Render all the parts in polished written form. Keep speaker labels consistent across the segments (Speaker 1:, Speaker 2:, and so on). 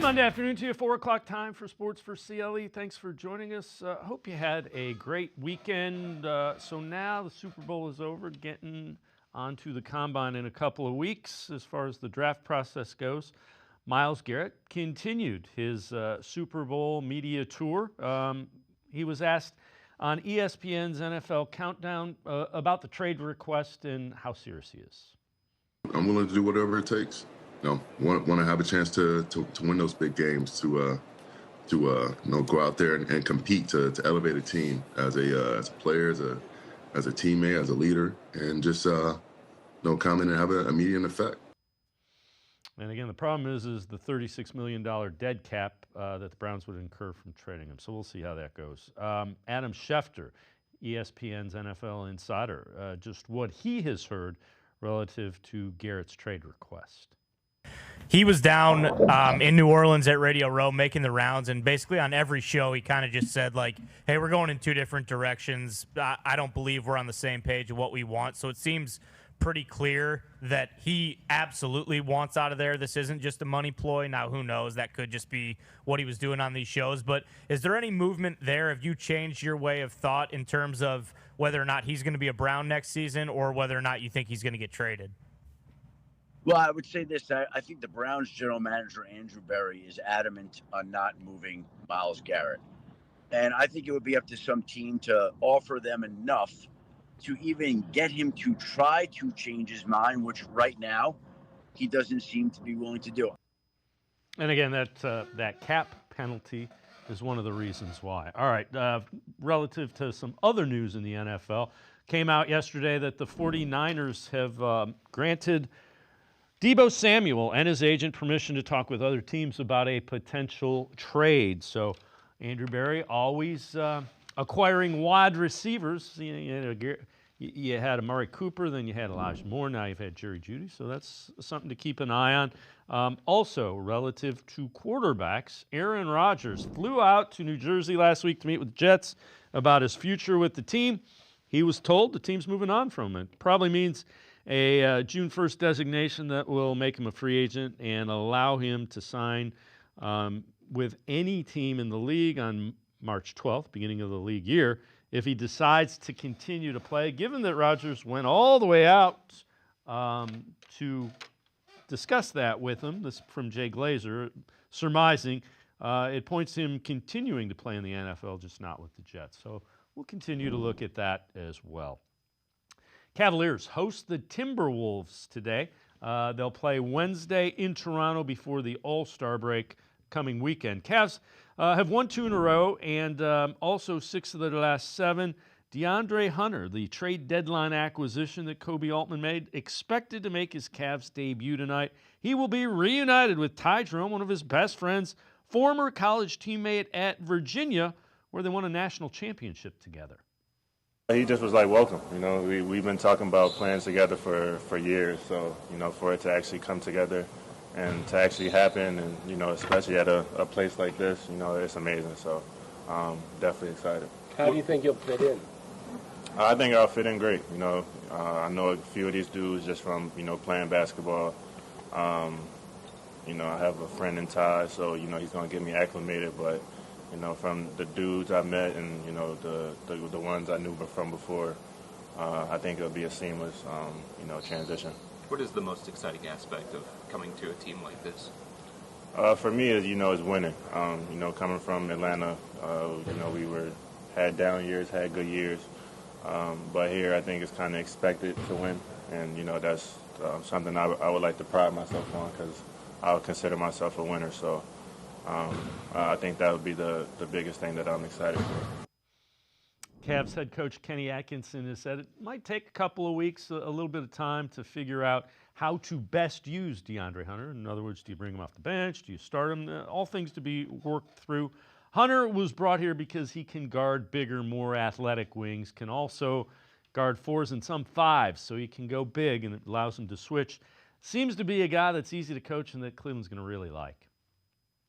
Speaker 1: Monday afternoon to you, 4 o'clock time for Sports4CLE. Thanks for joining us. Hope you had a great weekend. So now the Super Bowl is over, getting onto the Combine in a couple of weeks as far as the draft process goes. Myles Garrett continued his Super Bowl media tour. He was asked on ESPN's NFL Countdown about the trade request and how serious he is.
Speaker 2: I'm willing to do whatever it takes. Want to have a chance to win those big games, to go out there and compete, to elevate a team as a player, as a teammate, as a leader, and just come in and have an immediate effect.
Speaker 1: And again, the problem is the $36 million dead cap that the Browns would incur from trading him. So we'll see how that goes. Adam Schefter, ESPN's NFL insider, just what he has heard relative to Garrett's trade request.
Speaker 3: He was down in New Orleans at Radio Row making the rounds, and basically on every show he kind of just said, like, hey, we're going in two different directions. I don't believe we're on the same page of what we want. So it seems pretty clear that he absolutely wants out of there. This isn't just a money ploy. Now, who knows? That could just be what he was doing on these shows. But is there any movement there? Have you changed your way of thought in terms of whether or not he's going to be a Brown next season or whether or not you think he's going to get traded?
Speaker 4: Well, I would say this. I think the Browns general manager, Andrew Berry, is adamant on not moving Myles Garrett. And I think it would be up to some team to offer them enough to even get him to try to change his mind, which right now he doesn't seem to be willing to do.
Speaker 1: And again, that cap penalty is one of the reasons why. All right, relative to some other news in the NFL, came out yesterday that the 49ers have granted Deebo Samuel and his agent permission to talk with other teams about a potential trade. So Andrew Berry always acquiring wide receivers. You had Amari Cooper, then you had Elijah Moore, now you've had Jerry Jeudy, so that's something to keep an eye on. Also, relative to quarterbacks, Aaron Rodgers flew out to New Jersey last week to meet with the Jets about his future with the team. He was told the team's moving on from him. It probably means a June 1st designation that will make him a free agent and allow him to sign with any team in the league on March 12th, beginning of the league year, if he decides to continue to play. Given that Rodgers went all the way out to discuss that with him, this from Jay Glazer, surmising it points to him continuing to play in the NFL, just not with the Jets. So we'll continue to look at that as well. Cavaliers host the Timberwolves today. They'll play Wednesday in Toronto before the All-Star break coming weekend. Cavs have won 2 in a row and also 6 of their last 7. DeAndre Hunter, the trade deadline acquisition that Kobe Altman made, expected to make his Cavs debut tonight. He will be reunited with Ty Jerome, one of his best friends, former college teammate at Virginia, where they won a national championship together.
Speaker 5: He just was like, welcome. We've been talking about playing together for years. So, for it to actually come together and to actually happen and, especially at a place like this, it's amazing. So, definitely excited.
Speaker 6: How do you think you'll fit in?
Speaker 5: I think I'll fit in great. I know a few of these dudes just from, playing basketball. I have a friend in Ty, so, he's going to get me acclimated. But, from the dudes I met and, the ones I knew from before, I think it'll be a seamless, transition.
Speaker 7: What is the most exciting aspect of coming to a team like this?
Speaker 5: For me, is winning. Coming from Atlanta, we had down years, had good years. But here, I think it's kind of expected to win. And, that's something I would like to pride myself on because I would consider myself a winner. So I think that would be the biggest thing that I'm excited for.
Speaker 1: Cavs head coach Kenny Atkinson has said it might take a couple of weeks, a little bit of time to figure out how to best use DeAndre Hunter. In other words, do you bring him off the bench? Do you start him? All things to be worked through. Hunter was brought here because he can guard bigger, more athletic wings, can also guard 4s and some 5s, so he can go big, and it allows him to switch. Seems to be a guy that's easy to coach and that Cleveland's going to really like.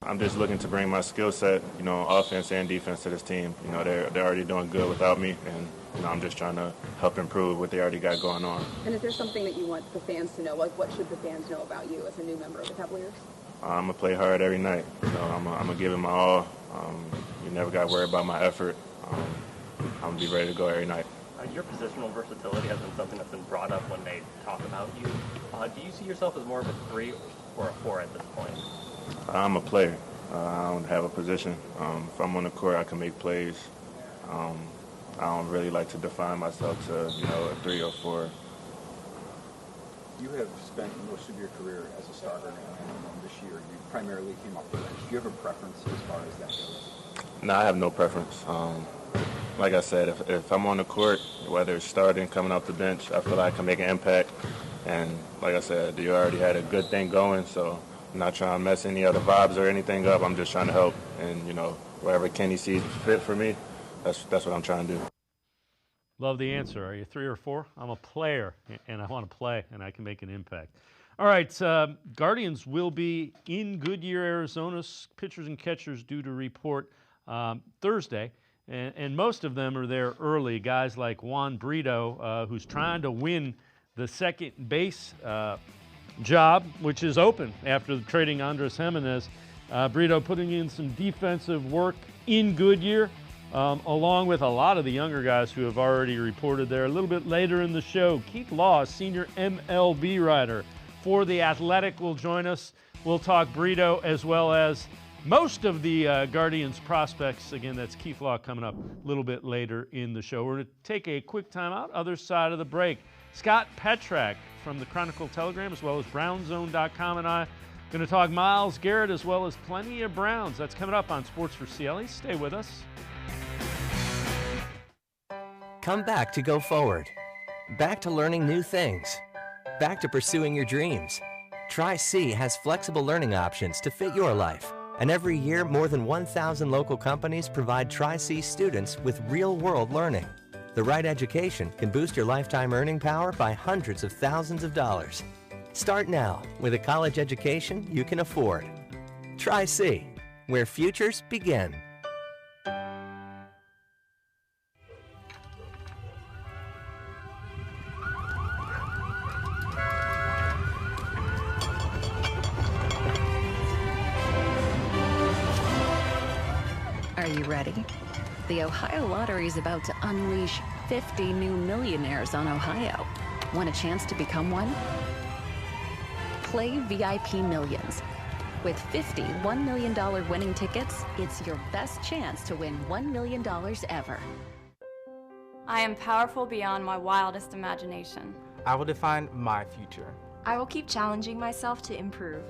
Speaker 5: I'm just looking to bring my skill set, offense and defense to this team. They're already doing good without me, and I'm just trying to help improve what they already got going on.
Speaker 8: And is there something that you want the fans to know? Like, what should the fans know about you as a new member of the Cavaliers?
Speaker 5: I'm going to play hard every night. You know, I'm going to give it my all. You never got to worry about my effort. I'm going to be ready to go every night.
Speaker 6: Your positional versatility has been something that's been brought up when they talk about you. Do you see yourself as more of a 3 or a 4 at this point?
Speaker 5: I'm a player. I don't have a position. If I'm on the court, I can make plays. I don't really like to define myself to, a 3 or 4.
Speaker 8: You have spent most of your career as a starter now, and this year you primarily came off the bench. Do you have a preference as far as that goes?
Speaker 5: No, I have no preference. Like I said, if I'm on the court, whether it's starting, coming off the bench, I feel like I can make an impact. And like I said, you already had a good thing going, so I'm not trying to mess any other vibes or anything up. I'm just trying to help. And, wherever Kenny sees fit for me, that's what I'm trying to do.
Speaker 1: Love the answer. Are you 3 or 4? I'm a player, and I want to play, and I can make an impact. All right, Guardians will be in Goodyear, Arizona. Pitchers and catchers due to report Thursday, and most of them are there early. Guys like Juan Brito, who's trying to win the second base job, which is open after trading Andres Jimenez. Brito putting in some defensive work in Goodyear, along with a lot of the younger guys who have already reported there. A little bit later in the show, Keith Law, senior MLB writer for The Athletic, will join us. We'll talk Brito as well as most of the Guardians prospects. Again, that's Keith Law coming up a little bit later in the show. We're going to take a quick time out. Other side of the break, Scott Petrak from the Chronicle Telegram as well as brownzone.com and I going to talk Myles Garrett as well as plenty of Browns. That's coming up on Sports4CLE. Stay with us.
Speaker 9: Come back to go forward. Back to learning new things. Back to pursuing your dreams. Tri-C has flexible learning options to fit your life. And every year, more than 1,000 local companies provide Tri-C students with real-world learning. The right education can boost your lifetime earning power by hundreds of thousands of dollars. Start now with a college education you can afford. Tri-C, where futures begin.
Speaker 10: Are you ready? The Ohio Lottery is about to unleash 50 new millionaires on Ohio. Want a chance to become one? Play VIP Millions. With 50 $1 million winning tickets, it's your best chance to win $1 million ever.
Speaker 11: I am powerful beyond my wildest imagination.
Speaker 12: I will define my future.
Speaker 13: I will keep challenging myself to improve.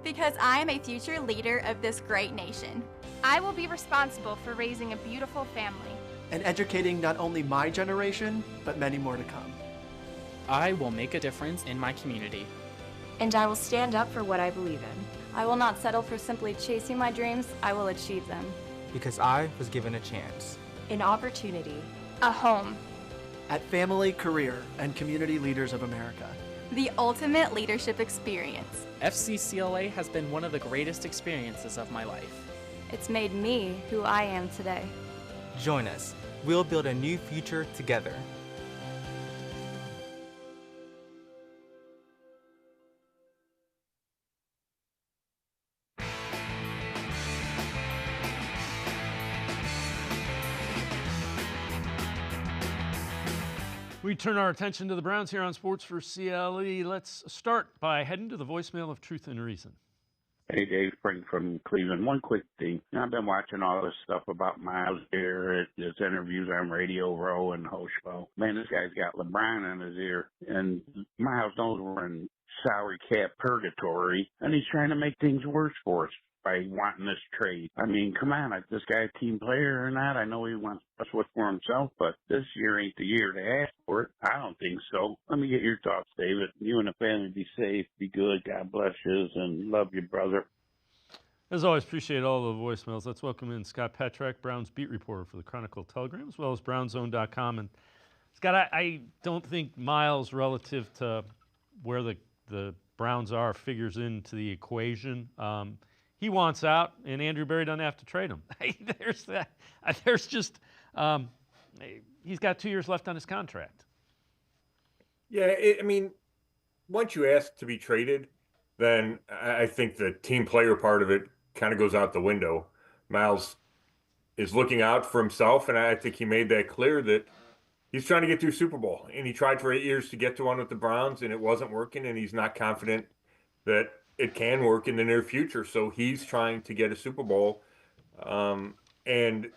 Speaker 11: Because I am a future leader of this great nation.
Speaker 14: I will be responsible for raising a beautiful family.
Speaker 15: And educating not only my generation, but many more to come.
Speaker 16: I will make a difference in my community.
Speaker 13: And I will stand up for what I believe in.
Speaker 11: I will not settle for simply chasing my dreams, I will achieve them.
Speaker 12: Because I was given a chance.
Speaker 13: An opportunity.
Speaker 14: A home.
Speaker 15: At Family, Career, and Community Leaders of America.
Speaker 11: The ultimate leadership experience.
Speaker 16: FCCLA has been one of the greatest experiences of my life.
Speaker 11: It's made me who I am today.
Speaker 12: Join us. We'll build a new future together.
Speaker 1: We turn our attention to the Browns here on Sports4CLE. Let's start by heading to the voicemail of Truth and Reason.
Speaker 17: Hey, Dave Spring from Cleveland. One quick thing. I've been watching all this stuff about Myles Garrett, his interviews on Radio Row and Hoshbo. Man, this guy's got LeBron in his ear, and Myles knows we're in salary cap purgatory, and he's trying to make things worse for us by wanting this trade. I mean, come on, is this guy a team player or not? I know he wants what's for himself, but this year ain't the year to ask for it. I don't think so. Let me get your thoughts, David. You and the family be safe, be good, God bless you, and love you, brother.
Speaker 1: As always, appreciate all the voicemails. Let's welcome in Scott Petrak, Browns beat reporter for the Chronicle Telegram, as well as brownzone.com. And Scott, I don't think Myles, relative to where the Browns are, figures into the equation. He wants out, and Andrew Berry doesn't have to trade him. There's that. There's just he's got 2 years left on his contract.
Speaker 18: Yeah, I mean, once you ask to be traded, then I think the team player part of it kind of goes out the window. Miles is looking out for himself, and I think he made that clear that he's trying to get to a Super Bowl, and he tried for 8 years to get to one with the Browns, and it wasn't working, and he's not confident that it can work in the near future. So he's trying to get a Super Bowl. And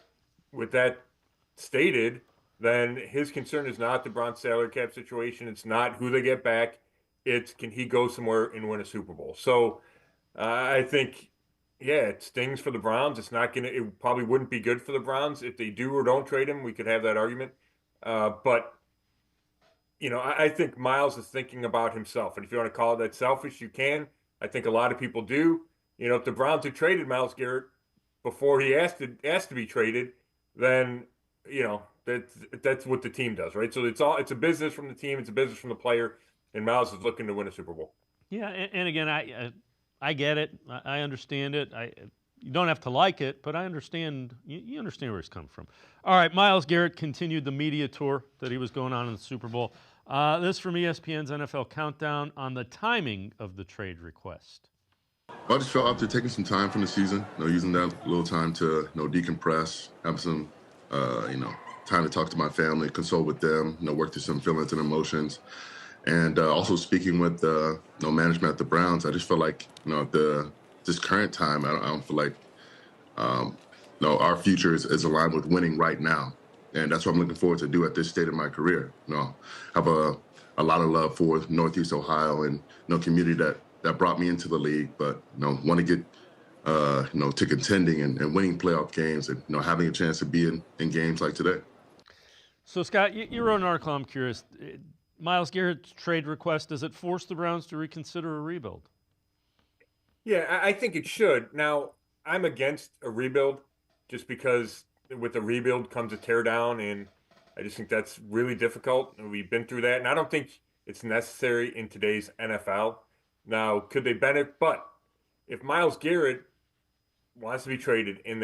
Speaker 18: with that stated, then his concern is not the Browns salary cap situation. It's not who they get back. It's can he go somewhere and win a Super Bowl. So I think, yeah, it stings for the Browns. It probably wouldn't be good for the Browns if they do or don't trade him. We could have that argument. But I think Miles is thinking about himself. And if you want to call it that selfish, you can. I think a lot of people do. If the Browns had traded Myles Garrett before he asked to be traded, then that's what the team does, right? So it's a business from the team, it's a business from the player, and Miles is looking to win a Super Bowl.
Speaker 1: Yeah, and again, I get it, I understand it. You don't have to like it, but I understand. You understand where he's coming from. All right, Myles Garrett continued the media tour that he was going on in the Super Bowl. This from ESPN's NFL Countdown on the timing of the trade request.
Speaker 2: I just felt after taking some time from the season, using that little time to decompress, have some time to talk to my family, console with them, work through some feelings and emotions, and also speaking with management at the Browns. I just felt like this current time, I don't feel like our future is aligned with winning right now, and that's what I'm looking forward to do at this state of my career. Have a lot of love for Northeast Ohio and community that brought me into the league, but want to get to contending and winning playoff games and having a chance to be in games like today.
Speaker 1: So Scott, you wrote an article. I'm curious. Myles Garrett's trade request, does it force the Browns to reconsider a rebuild?
Speaker 18: Yeah, I think it should. Now, I'm against a rebuild just because with a rebuild comes a teardown, and I just think that's really difficult, and we've been through that, and I don't think it's necessary in today's NFL. Now, could they benefit? But if Myles Garrett wants to be traded and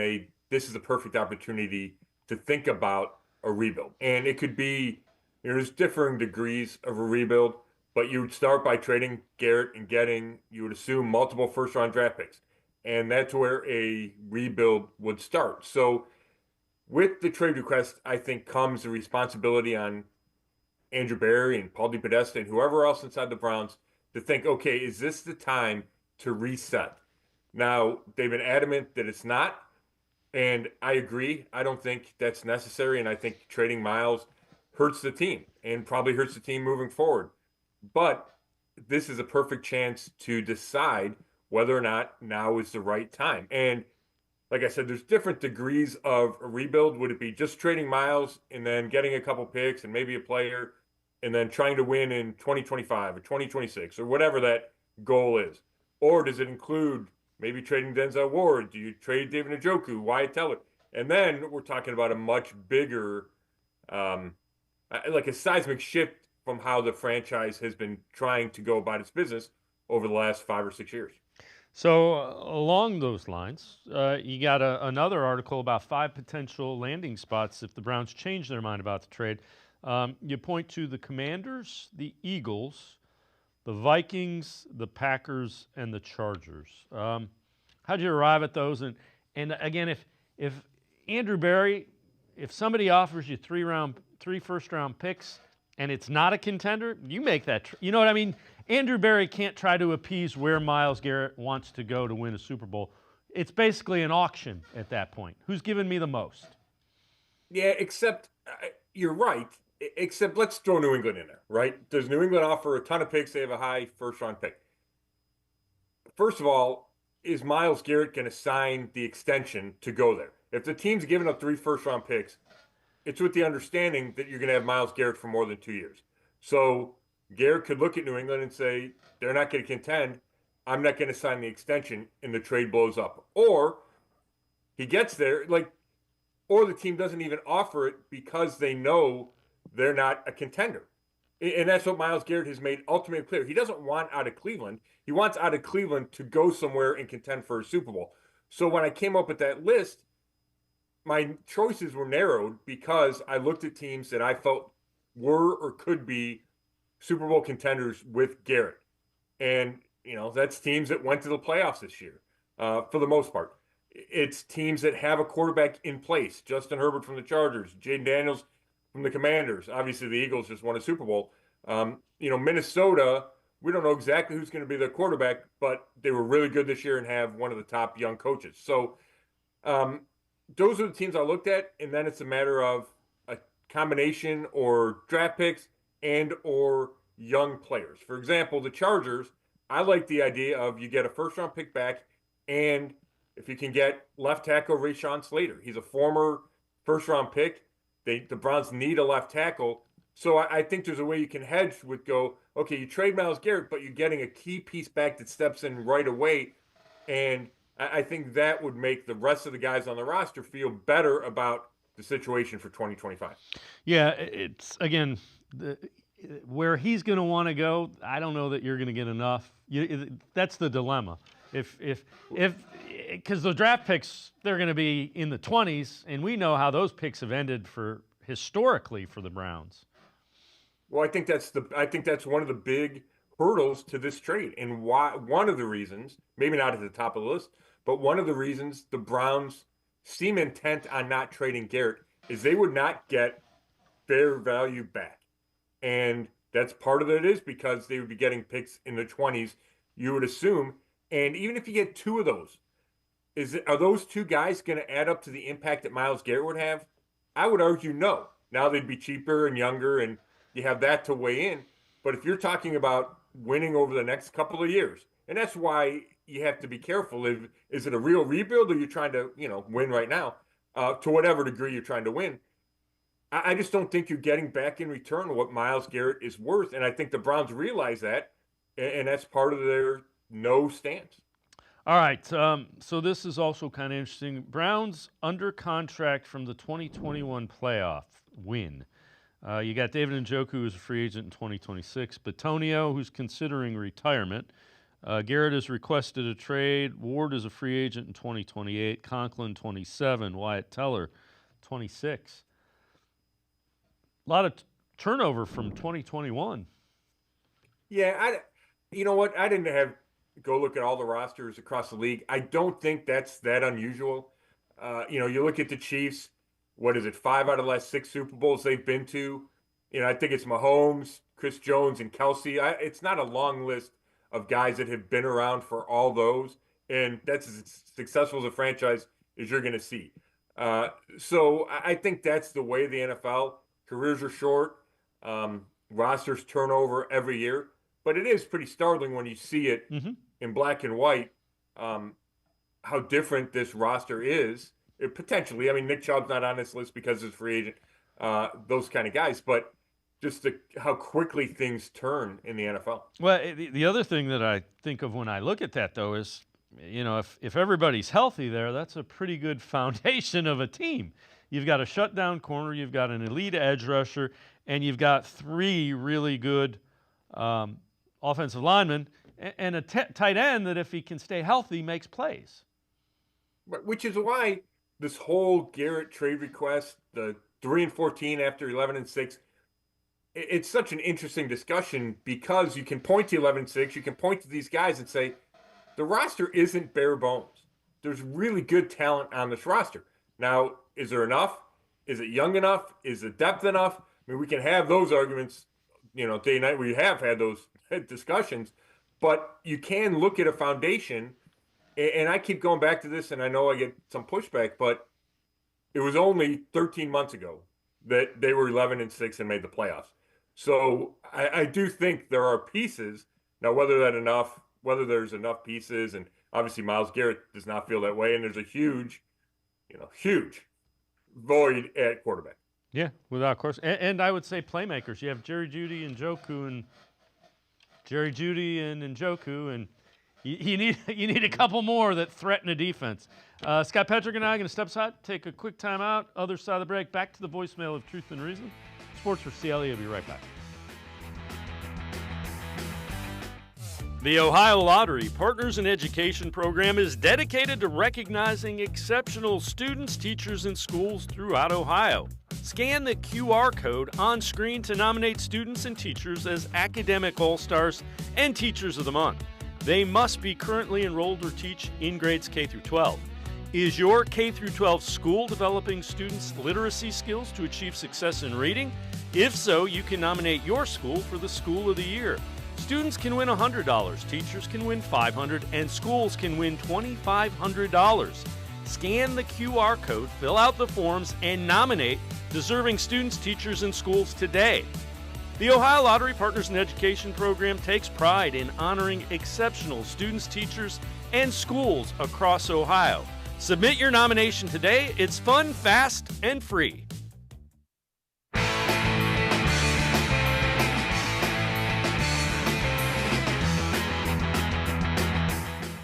Speaker 18: this is a perfect opportunity to think about a rebuild, and it could be, there's differing degrees of a rebuild, but you would start by trading Garrett and you would assume multiple first-round draft picks. And that's where a rebuild would start. So with the trade request, I think comes the responsibility on Andrew Berry and Paul DePodesta and whoever else inside the Browns to think, okay, is this the time to reset? Now, they've been adamant that it's not, and I agree. I don't think that's necessary, and I think trading Myles hurts the team and probably hurts the team moving forward. But this is a perfect chance to decide whether or not now is the right time. And like I said, there's different degrees of a rebuild. Would it be just trading Myles and then getting a couple picks and maybe a player and then trying to win in 2025 or 2026 or whatever that goal is? Or does it include maybe trading Denzel Ward? Do you trade David Njoku, Wyatt Teller? And then we're talking about a much bigger, like a seismic shift from how the franchise has been trying to go about its business over the last 5 or 6 years.
Speaker 1: So along those lines, you got another article about 5 potential landing spots if the Browns change their mind about the trade. You point to the Commanders, the Eagles, the Vikings, the Packers, and the Chargers. How'd you arrive at those? And again, if Andrew Berry, if somebody offers you 3 first-round picks and it's not a contender, you make that. You know what I mean? Andrew Berry can't try to appease where Myles Garrett wants to go to win a Super Bowl. It's basically an auction at that point. Who's giving me the most?
Speaker 18: Yeah, except you're right. Except let's throw New England in there, right? Does New England offer a ton of picks? They have a high first-round pick. First of all, is Myles Garrett going to sign the extension to go there? If the team's giving up 3 first-round picks, it's with the understanding that you're going to have Myles Garrett for more than 2 years. So Garrett could look at New England and say, they're not going to contend. I'm not going to sign the extension, and the trade blows up. Or he gets there, or the team doesn't even offer it because they know they're not a contender. And that's what Myles Garrett has made ultimately clear. He doesn't want out of Cleveland. He wants out of Cleveland to go somewhere and contend for a Super Bowl. So when I came up with that list, my choices were narrowed because I looked at teams that I felt were or could be Super Bowl contenders with Garrett. And, that's teams that went to the playoffs this year for the most part. It's teams that have a quarterback in place. Justin Herbert from the Chargers, Jaden Daniels from the Commanders. Obviously, the Eagles just won a Super Bowl. Minnesota, we don't know exactly who's going to be their quarterback, but they were really good this year and have one of the top young coaches. So those are the teams I looked at, and then it's a matter of a combination or draft picks and or young players. For example, the Chargers, I like the idea of you get a first-round pick back, and if you can get left tackle Rashawn Slater. He's a former first-round pick. The Browns need a left tackle. So I think there's a way you can hedge with okay, you trade Myles Garrett, but you're getting a key piece back that steps in right away. And I think that would make the rest of the guys on the roster feel better about the situation for 2025.
Speaker 1: Yeah, it's, again, where he's going to want to go, I don't know that you're going to get enough. That's the dilemma. Because the draft picks, they're going to be in the 20s, and we know how those picks have ended historically for the Browns.
Speaker 18: Well, I think that's one of the big hurdles to this trade, and one of the reasons, maybe not at the top of the list, but one of the reasons the Browns seem intent on not trading Garrett is they would not get fair value back, and that's part of it is because they would be getting picks in the 20s, you would assume. And even if you get two of those, are those two guys going to add up to the impact that Myles Garrett would have? I would argue no. Now they'd be cheaper and younger, and you have that to weigh in. But if you're talking about winning over the next couple of years, and that's why you have to be careful. Is it a real rebuild, or you're trying to win right now? To whatever degree you're trying to win, I just don't think you're getting back in return what Myles Garrett is worth, and I think the Browns realize that, and that's part of their no stance.
Speaker 1: All right, so this is also kind of interesting. Browns under contract from the 2021 playoff win. You got David Njoku, who's a free agent in 2026. Bitonio, who's considering retirement. Garrett has requested a trade. Ward is a free agent in 2028. Conklin, 27. Wyatt Teller, 26. A lot of turnover from 2021.
Speaker 18: Yeah, you know what? I didn't go look at all the rosters across the league. I don't think that's that unusual. You look at the Chiefs. What is it? 5 out of the last 6 Super Bowls they've been to. I think it's Mahomes, Chris Jones, and Kelsey. It's not a long list of guys that have been around for all those, and that's as successful as a franchise as you're going to see. So I think that's the way the NFL. Careers are short. Rosters turn over every year. But it is pretty startling when you see it in black and white, how different this roster is. Potentially, I mean, Nick Chubb's not on this list because he's a free agent, those kind of guys, but just how quickly things turn in the NFL.
Speaker 1: Well, the other thing that I think of when I look at that, though, is, if everybody's healthy there, that's a pretty good foundation of a team. You've got a shutdown corner, you've got an elite edge rusher, and you've got 3 really good offensive linemen and a tight end that, if he can stay healthy, makes plays.
Speaker 18: Which is why this whole Garrett trade request, the 3-14 after 11-6, it's such an interesting discussion because you can point to 11-6, you can point to these guys and say, the roster isn't bare bones. There's really good talent on this roster. Now, is there enough? Is it young enough? Is it depth enough? I mean, we can have those arguments, day and night. We have had those discussions, but you can look at a foundation, and I keep going back to this, and I know I get some pushback, but it was only 13 months ago that they were 11-6 and made the playoffs. So I do think there are pieces. Now, whether there's enough pieces, and obviously Myles Garrett does not feel that way, and there's a huge void at quarterback.
Speaker 1: Yeah, without question. And I would say playmakers. You have Jerry Jeudy and Njoku, and you need a couple more that threaten a defense. Scott Petrick and I are going to step aside, take a quick time out. Other side of the break, back to the voicemail of Truth and Reason. Sports4CLE will be right back. The Ohio Lottery Partners in Education program is dedicated to recognizing exceptional students, teachers, and schools throughout Ohio. Scan the QR code on screen to nominate students and teachers as Academic All-Stars and Teachers of the Month. They must be currently enrolled or teach in grades K through 12. Is your K through 12 school developing students' literacy skills to achieve success in reading? If so, you can nominate your school for the School of the Year. Students can win $100, teachers can win $500, and schools can win $2,500. Scan the QR code, fill out the forms, and nominate deserving students, teachers, and schools today. The Ohio Lottery Partners in Education program takes pride in honoring exceptional students, teachers, and schools across Ohio. Submit your nomination today. It's fun, fast, and free.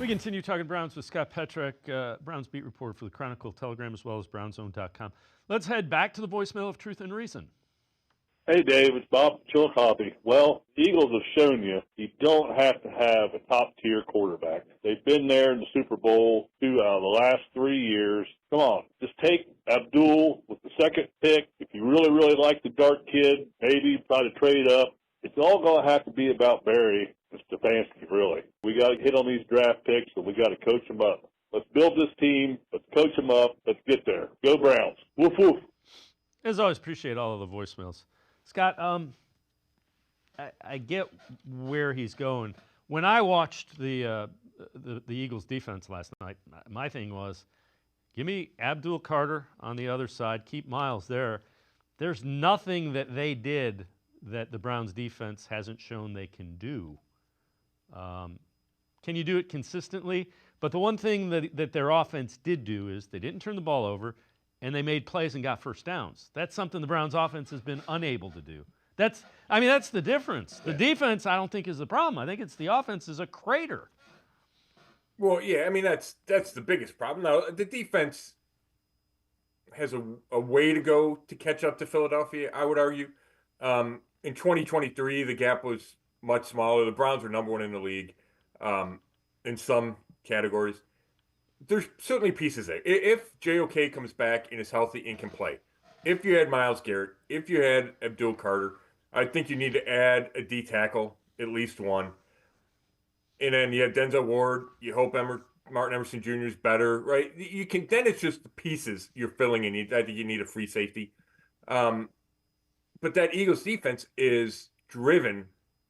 Speaker 1: We continue talking Browns with Scott Petrak, Browns beat reporter for the Chronicle, Telegram, as well as BrownsZone.com. Let's head back to the voicemail of Truth and Reason.
Speaker 19: Hey, Dave, it's Bob from Chillicothe. Well, the Eagles have shown you don't have to have a top-tier quarterback. They've been there in the Super Bowl 2 out of the last 3 years. Come on, just take Abdul with the second pick. If you really, really like the dark kid, maybe try to trade up. It's all going to have to be about Barry and Stefanski, really. We got to hit on these draft picks, and we got to coach them up. Let's build this team. Let's coach them up. Let's get there. Go Browns. Woof, woof.
Speaker 1: As always, appreciate all of the voicemails. Scott, I get where he's going. When I watched the Eagles defense last night, my thing was, give me Abdul Carter on the other side, keep Miles there. There's nothing that they did that the Browns defense hasn't shown they can do. Can you do it consistently? But the one thing that their offense did do is they didn't turn the ball over, and they made plays and got first downs. That's something the Browns offense has been unable to do. That's the difference. The defense, I don't think, is the problem. I think it's the offense is a crater.
Speaker 18: Well, yeah, I mean, that's the biggest problem. Now, the defense has a way to go to catch up to Philadelphia, I would argue. In 2023, the gap was much smaller. The Browns were number one in the league in some categories. There's certainly pieces there. If JOK comes back and is healthy and can play, if you had Myles Garrett, if you had Abdul Carter, I think you need to add a D tackle, at least one. And then you have Denzel Ward. You hope Martin Emerson Jr. is better, right? You can. Then it's just the pieces you're filling in. I think you need a free safety. But that Eagles defense is driven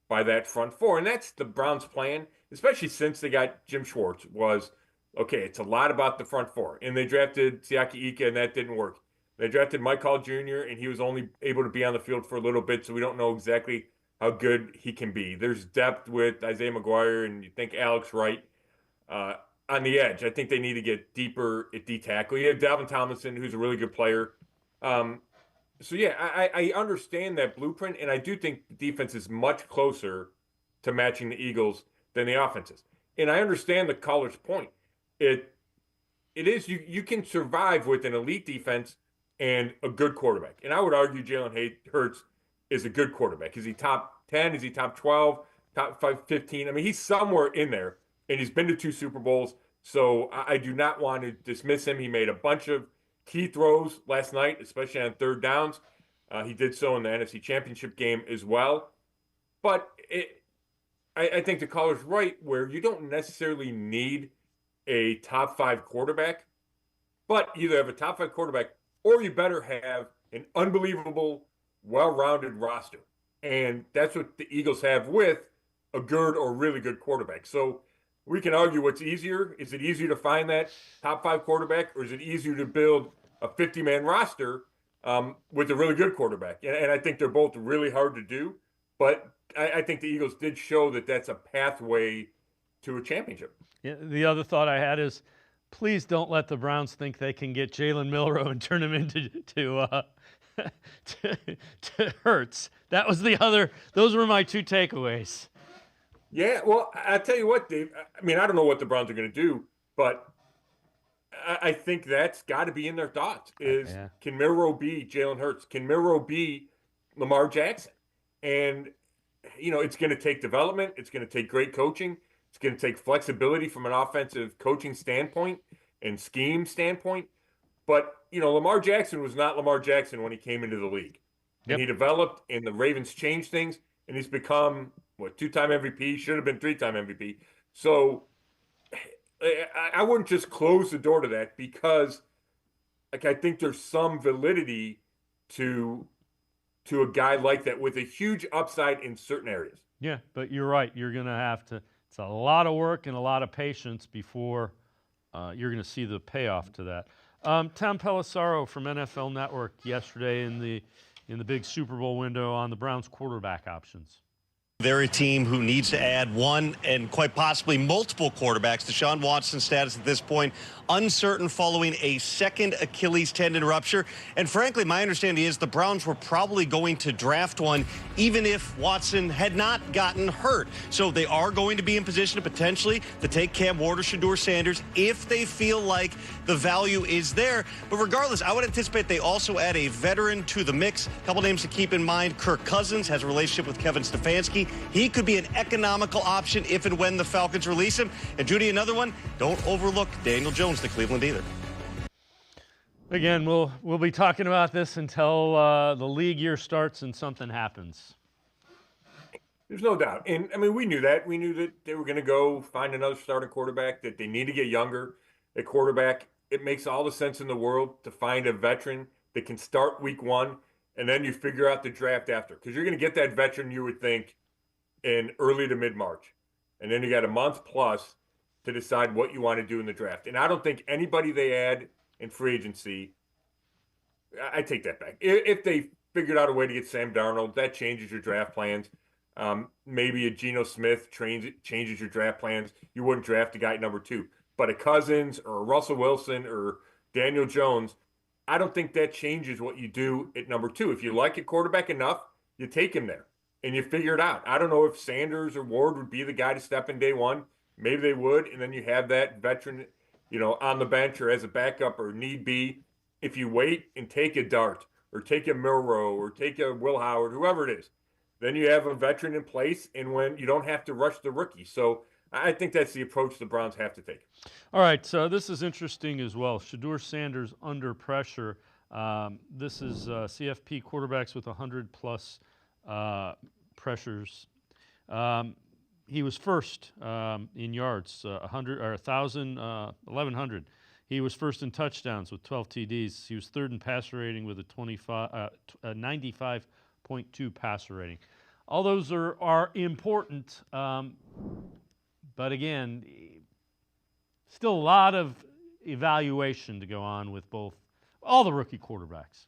Speaker 18: by that front four, and that's the Browns' plan, especially since they got Jim Schwartz. Was okay, it's a lot about the front four. And they drafted Siaki Ika, and that didn't work. They drafted Mike Hall Jr., and he was only able to be on the field for a little bit, so we don't know exactly how good he can be. There's depth with Isaiah McGuire, and you think Alex Wright on the edge. I think they need to get deeper at D-tackle. You have Dalvin Tomlinson, who's a really good player. So, yeah, I understand that blueprint, and I do think the defense is much closer to matching the Eagles than the offense is. And I understand the caller's point. It is you can survive with an elite defense and a good quarterback. And I would argue Jalen Hurts is a good quarterback. Is he top 10? Is he top 12? Top 15? I mean, he's somewhere in there, and he's been to 2 Super Bowls. So I do not want to dismiss him. He made a bunch of key throws last night, especially on third downs. He did so in the NFC Championship game as well. But I think the caller's right where you don't necessarily need a top 5 quarterback, but either have a top 5 quarterback or you better have an unbelievable, well-rounded roster. And that's what the Eagles have with a good or really good quarterback. So we can argue what's easier. Is it easier to find that top 5 quarterback, or is it easier to build a 50-man roster with a really good quarterback? And I think they're both really hard to do, but I think the Eagles did show that that's a pathway to a championship.
Speaker 1: Yeah, the other thought I had is, please don't let the Browns think they can get Jalen Milroe and turn him into to Hurts. That was the other. Those were my 2 takeaways.
Speaker 18: Yeah, well, I tell you what, Dave. I mean, I don't know what the Browns are going to do, but I think that's got to be in their thoughts. Can Milroe be Jalen Hurts? Can Milroe be Lamar Jackson? And it's going to take development. It's going to take great coaching. It's going to take flexibility from an offensive coaching standpoint and scheme standpoint. But, Lamar Jackson was not Lamar Jackson when he came into the league. Yep. And he developed, and the Ravens changed things, and he's become, 2-time MVP, should have been 3-time MVP. So I wouldn't just close the door to that because, like, I think there's some validity to a guy like that with a huge upside in certain areas.
Speaker 1: Yeah, but you're right. You're going to have to. It's a lot of work and a lot of patience before you're going to see the payoff to that. Tom Pelissero from NFL Network yesterday in the big Super Bowl window on the Browns quarterback options.
Speaker 20: They're a team who needs to add one and quite possibly multiple quarterbacks. Deshaun Watson's status at this point uncertain following a second Achilles tendon rupture. And frankly, my understanding is the Browns were probably going to draft one even if Watson had not gotten hurt. So they are going to be in position to potentially to take Cam Ward or Shedeur Sanders if they feel like the value is there. But regardless, I would anticipate they also add a veteran to the mix. A couple names to keep in mind. Kirk Cousins has a relationship with Kevin Stefanski. He could be an economical option if and when the Falcons release him. And Judy, another one, don't overlook Daniel Jones to Cleveland either.
Speaker 1: Again, we'll be talking about this until the league year starts and something happens.
Speaker 18: There's no doubt. And, I mean, we knew that. We knew that they were going to go find another starting quarterback, that they need to get younger at quarterback. It makes all the sense in the world to find a veteran that can start week one, and then you figure out the draft after. Because you're going to get that veteran, you would think, in early to mid-March. And then you got a month plus to decide what you want to do in the draft. And I don't think anybody they add in free agency, I take that back. If they figured out a way to get Sam Darnold, that changes your draft plans. Maybe a Geno Smith changes your draft plans. You wouldn't draft a guy at number 2. But a Cousins or a Russell Wilson or Daniel Jones, I don't think that changes what you do at number 2. If you like a quarterback enough, you take him there and you figure it out. I don't know if Sanders or Ward would be the guy to step in day one. Maybe they would, and then you have that veteran, on the bench or as a backup or need be. If you wait and take a Dart or take a Milrow or take a Will Howard, whoever it is, then you have a veteran in place, and when you don't have to rush the rookie. So I think that's the approach the Browns have to take.
Speaker 1: All right, so this is interesting as well. Shedeur Sanders under pressure. This is CFP quarterbacks with 100-plus pressures. He was first in yards, 100 or 1,000, 1,100. He was first in touchdowns with 12 TDs. He was third in passer rating with a 95.2 passer rating. All those are important, but again, still a lot of evaluation to go on with all the rookie quarterbacks.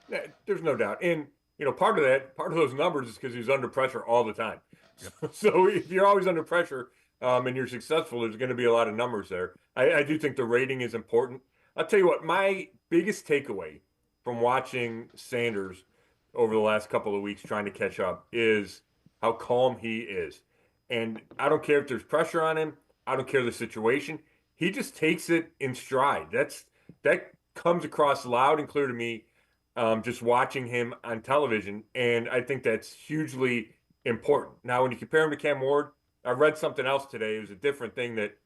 Speaker 18: Yeah, there's no doubt. And, part of those numbers is because he's under pressure all the time. Yep. So if you're always under pressure and you're successful, there's going to be a lot of numbers there. I do think the rating is important. I'll tell you what, my biggest takeaway from watching Sanders over the last couple of weeks trying to catch up is how calm he is. And I don't care if there's pressure on him. I don't care the situation. He just takes it in stride. That comes across loud and clear to me just watching him on television, and I think that's hugely important. Now, when you compare him to Cam Ward, I read something else today. It was a different thing that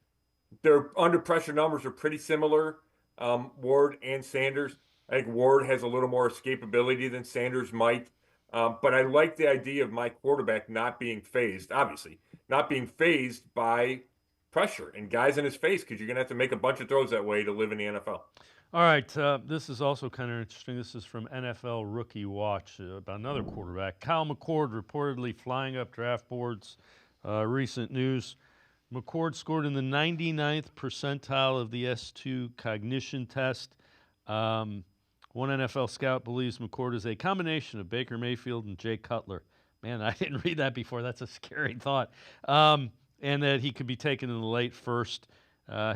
Speaker 18: their under pressure numbers are pretty similar, Ward and Sanders. I think Ward has a little more escapability than Sanders might, but I like the idea of my quarterback not being phased, obviously, not being phased by pressure and guys in his face, because you're going to have to make a bunch of throws that way to live in the NFL.
Speaker 1: All right, this is also kind of interesting. This is from NFL Rookie Watch about another quarterback. Kyle McCord reportedly flying up draft boards. Recent news. McCord scored in the 99th percentile of the S2 cognition test. One NFL scout believes McCord is a combination of Baker Mayfield and Jay Cutler. Man, I didn't read that before. That's a scary thought. And that he could be taken in the late first.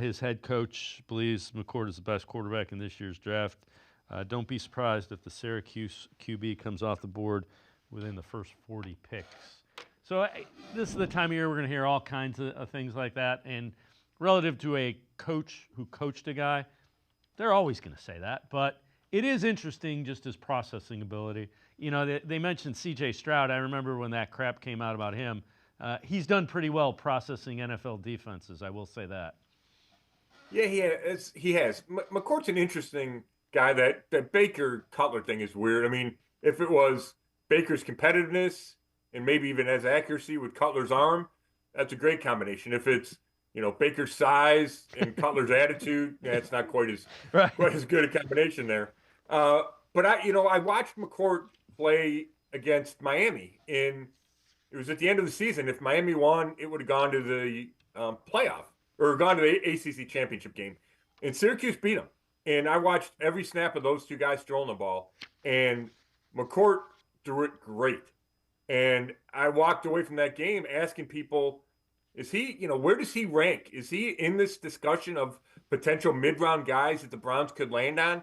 Speaker 1: His head coach believes McCord is the best quarterback in this year's draft. Don't be surprised if the Syracuse QB comes off the board within the first 40 picks. So this is the time of year we're going to hear all kinds of things like that. And relative to a coach who coached a guy, they're always going to say that. But it is interesting just his processing ability. They mentioned C.J. Stroud. I remember when that crap came out about him. He's done pretty well processing NFL defenses, I will say that.
Speaker 18: Yeah, he has. McCord's an interesting guy. That Baker Cutler thing is weird. I mean, if it was Baker's competitiveness and maybe even his accuracy with Cutler's arm, that's a great combination. If it's, Baker's size and Cutler's attitude, it's not quite as good a combination there. But I watched McCord play against Miami, and it was at the end of the season. If Miami won, it would have gone to the playoff or gone to the ACC championship game. And Syracuse beat them. And I watched every snap of those two guys throwing the ball, and McCord threw it great. And I walked away from that game asking people, is he, where does he rank? Is he in this discussion of potential mid-round guys that the Browns could land on?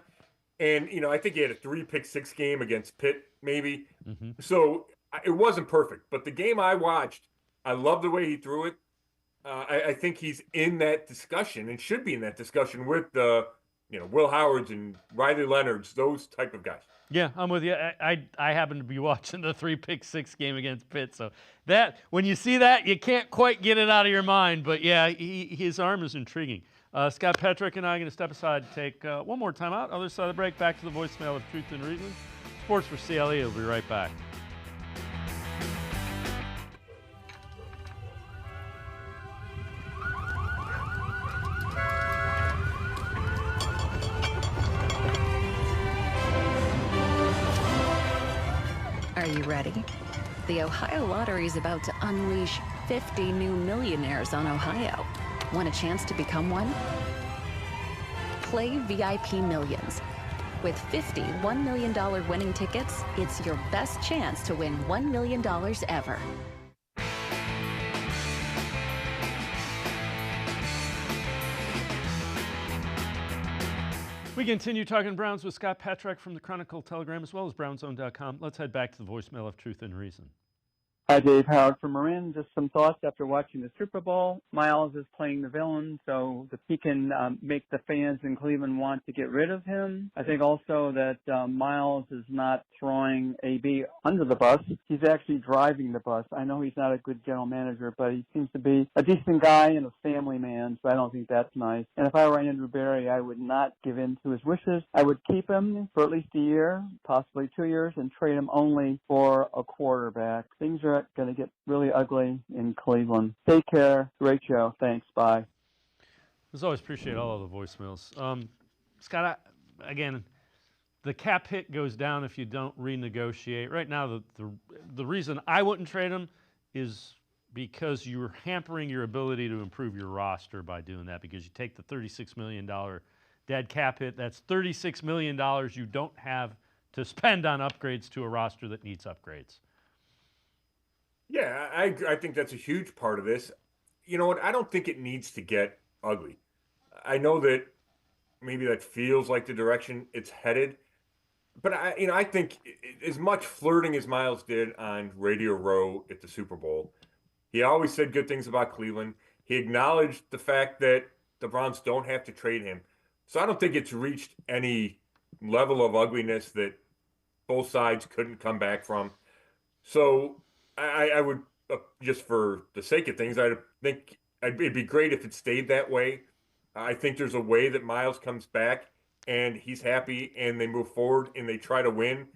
Speaker 18: And, I think he had a 3-pick-6 game against Pitt, maybe.
Speaker 1: Mm-hmm.
Speaker 18: So it wasn't perfect. But the game I watched, I love the way he threw it. I think he's in that discussion and should be in that discussion with the, Will Howards and Riley Leonards, those type of guys.
Speaker 1: Yeah, I'm with you. I happen to be watching the 3-pick-6 game against Pitt, so that when you see that, you can't quite get it out of your mind. But yeah, his arm is intriguing. Scott Petrick and I are going to step aside and take one more time out. Other side of the break, back to the voicemail of Truth and Reason. Sports for CLE. We'll be right back.
Speaker 10: Are you ready? The Ohio Lottery is about to unleash 50 new millionaires on Ohio. Want a chance to become one? Play VIP Millions. With 50 $1 million winning tickets, it's your best chance to win $1 million ever.
Speaker 1: We continue talking Browns with Scott Petrick from the Chronicle Telegram as well as brownzone.com. Let's head back to the voicemail of Truth and Reason.
Speaker 21: Hi, Dave Howard from Marin. Just some thoughts after watching the Super Bowl. Miles is playing the villain, so if he can make the fans in Cleveland want to get rid of him. I think also that Miles is not throwing AB under the bus. He's actually driving the bus. I know he's not a good general manager, but he seems to be a decent guy and a family man, so I don't think that's nice. And if I were Andrew Berry, I would not give in to his wishes. I would keep him for at least a year, possibly 2 years, and trade him only for a quarterback. Things are going to get really ugly in Cleveland. Take care. Great show. Thanks. Bye.
Speaker 1: As always, appreciate all of the voicemails. Scott, again, the cap hit goes down if you don't renegotiate. Right now, the reason I wouldn't trade him is because you're hampering your ability to improve your roster by doing that, because you take the $36 million dead cap hit. That's $36 million you don't have to spend on upgrades to a roster that needs upgrades.
Speaker 18: Yeah, I think that's a huge part of this. You know what? I don't think it needs to get ugly. I know that maybe that feels like the direction it's headed, but I think as much flirting as Miles did on Radio Row at the Super Bowl, he always said good things about Cleveland. He acknowledged the fact that the Browns don't have to trade him. So I don't think it's reached any level of ugliness that both sides couldn't come back from. So I would, just for the sake of things, I think it'd be great if it stayed that way. I think there's a way that Miles comes back and he's happy and they move forward and they try to win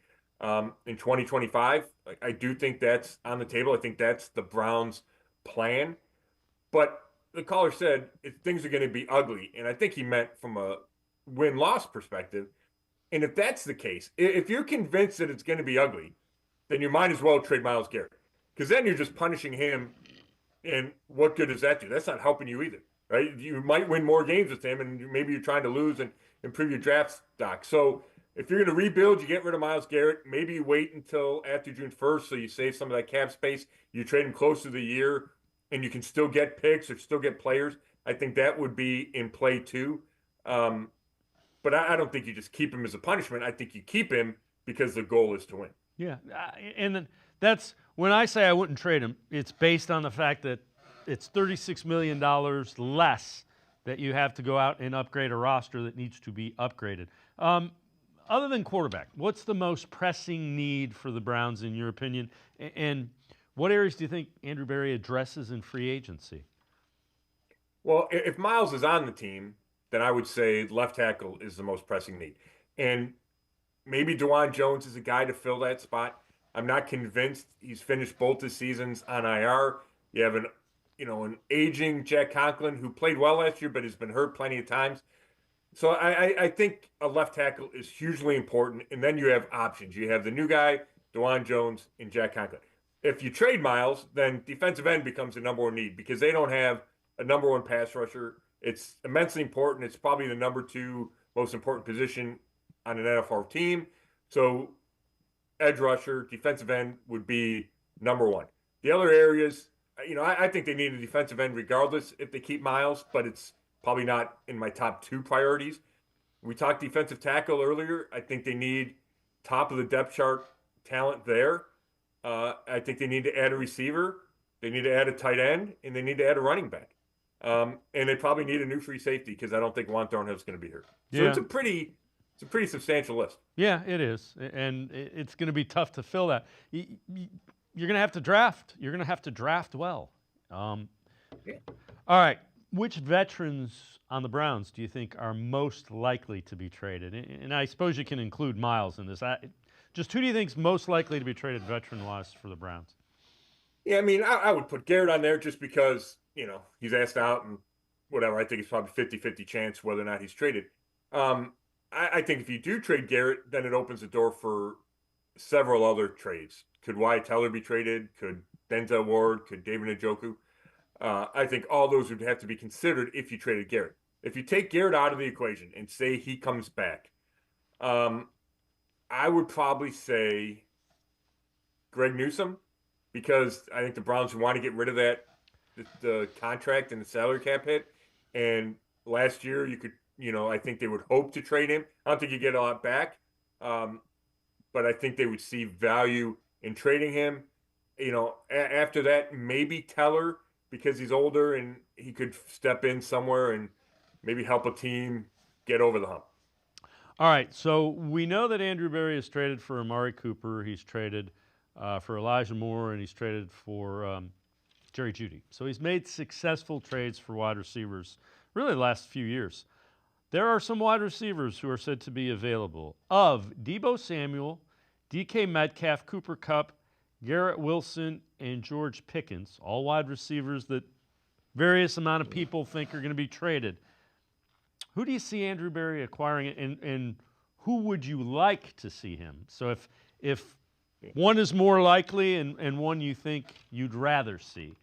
Speaker 18: in 2025. I do think that's on the table. I think that's the Browns' plan. But the caller said things are going to be ugly, and I think he meant from a win-loss perspective. And if that's the case, if you're convinced that it's going to be ugly, then you might as well trade Myles Garrett. Because then you're just punishing him, and what good does that do? That's not helping you either, right? You might win more games with him, and maybe you're trying to lose and improve your draft stock. So if you're going to rebuild, you get rid of Myles Garrett. Maybe you wait until after June 1st so you save some of that cap space. You trade him close to the year, and you can still get picks or still get players. I think that would be in play too. But I don't think you just keep him as a punishment. I think you keep him because the goal is to win.
Speaker 1: Yeah, and then that's when I say I wouldn't trade him, it's based on the fact that it's $36 million less that you have to go out and upgrade a roster that needs to be upgraded. Other than quarterback, what's the most pressing need for the Browns in your opinion? And what areas do you think Andrew Berry addresses in free agency?
Speaker 18: Well, if Miles is on the team, then I would say left tackle is the most pressing need. And maybe DeJuan Jones is a guy to fill that spot. I'm not convinced. He's finished both his seasons on IR. You have an an aging Jack Conklin who played well last year but has been hurt plenty of times. So I think a left tackle is hugely important, and then you have options. You have the new guy, DeJuan Jones, and Jack Conklin. If you trade Miles, then defensive end becomes the number one need because they don't have a number one pass rusher. It's immensely important. It's probably the number 2 most important position on an NFL team. So edge rusher, defensive end would be number 1. The other areas, I think they need a defensive end regardless if they keep Miles, but it's probably not in my top 2 priorities. We talked defensive tackle earlier. I think they need top of the depth chart talent there. I think they need to add a receiver. They need to add a tight end, and they need to add a running back. And they probably need a new free safety because I don't think Juan Thornhill's going to be here. So
Speaker 1: Yeah.
Speaker 18: it's a pretty substantial list.
Speaker 1: Yeah, it is, and it's going to be tough to fill that. You're going to have to draft. You're going to have to draft well. All right, which veterans on the Browns do you think are most likely to be traded? And I suppose you can include Miles in this. Just who do you think is most likely to be traded veteran-wise for the Browns?
Speaker 18: Yeah, I mean, I would put Garrett on there just because, he's asked out and whatever. I think it's probably 50-50 chance whether or not he's traded. I think if you do trade Garrett, then it opens the door for several other trades. Could Wyatt Teller be traded? Could Denzel Ward? Could David Njoku? I think all those would have to be considered if you traded Garrett. If you take Garrett out of the equation and say he comes back, I would probably say Greg Newsome because I think the Browns want to get rid of the contract and the salary cap hit. And last year you could, I think they would hope to trade him. I don't think you get a lot back, but I think they would see value in trading him. After that, maybe Teller because he's older and he could step in somewhere and maybe help a team get over the hump.
Speaker 1: All right, so we know that Andrew Berry is traded for Amari Cooper. He's traded for Elijah Moore, and he's traded for Jerry Jeudy. So he's made successful trades for wide receivers really the last few years. There are some wide receivers who are said to be available of Deebo Samuel, DK Metcalf, Cooper Kupp, Garrett Wilson, and George Pickens, all wide receivers that various amount of people think are going to be traded. Who do you see Andrew Berry acquiring, and who would you like to see him? So if one is more likely and one you think you'd rather see.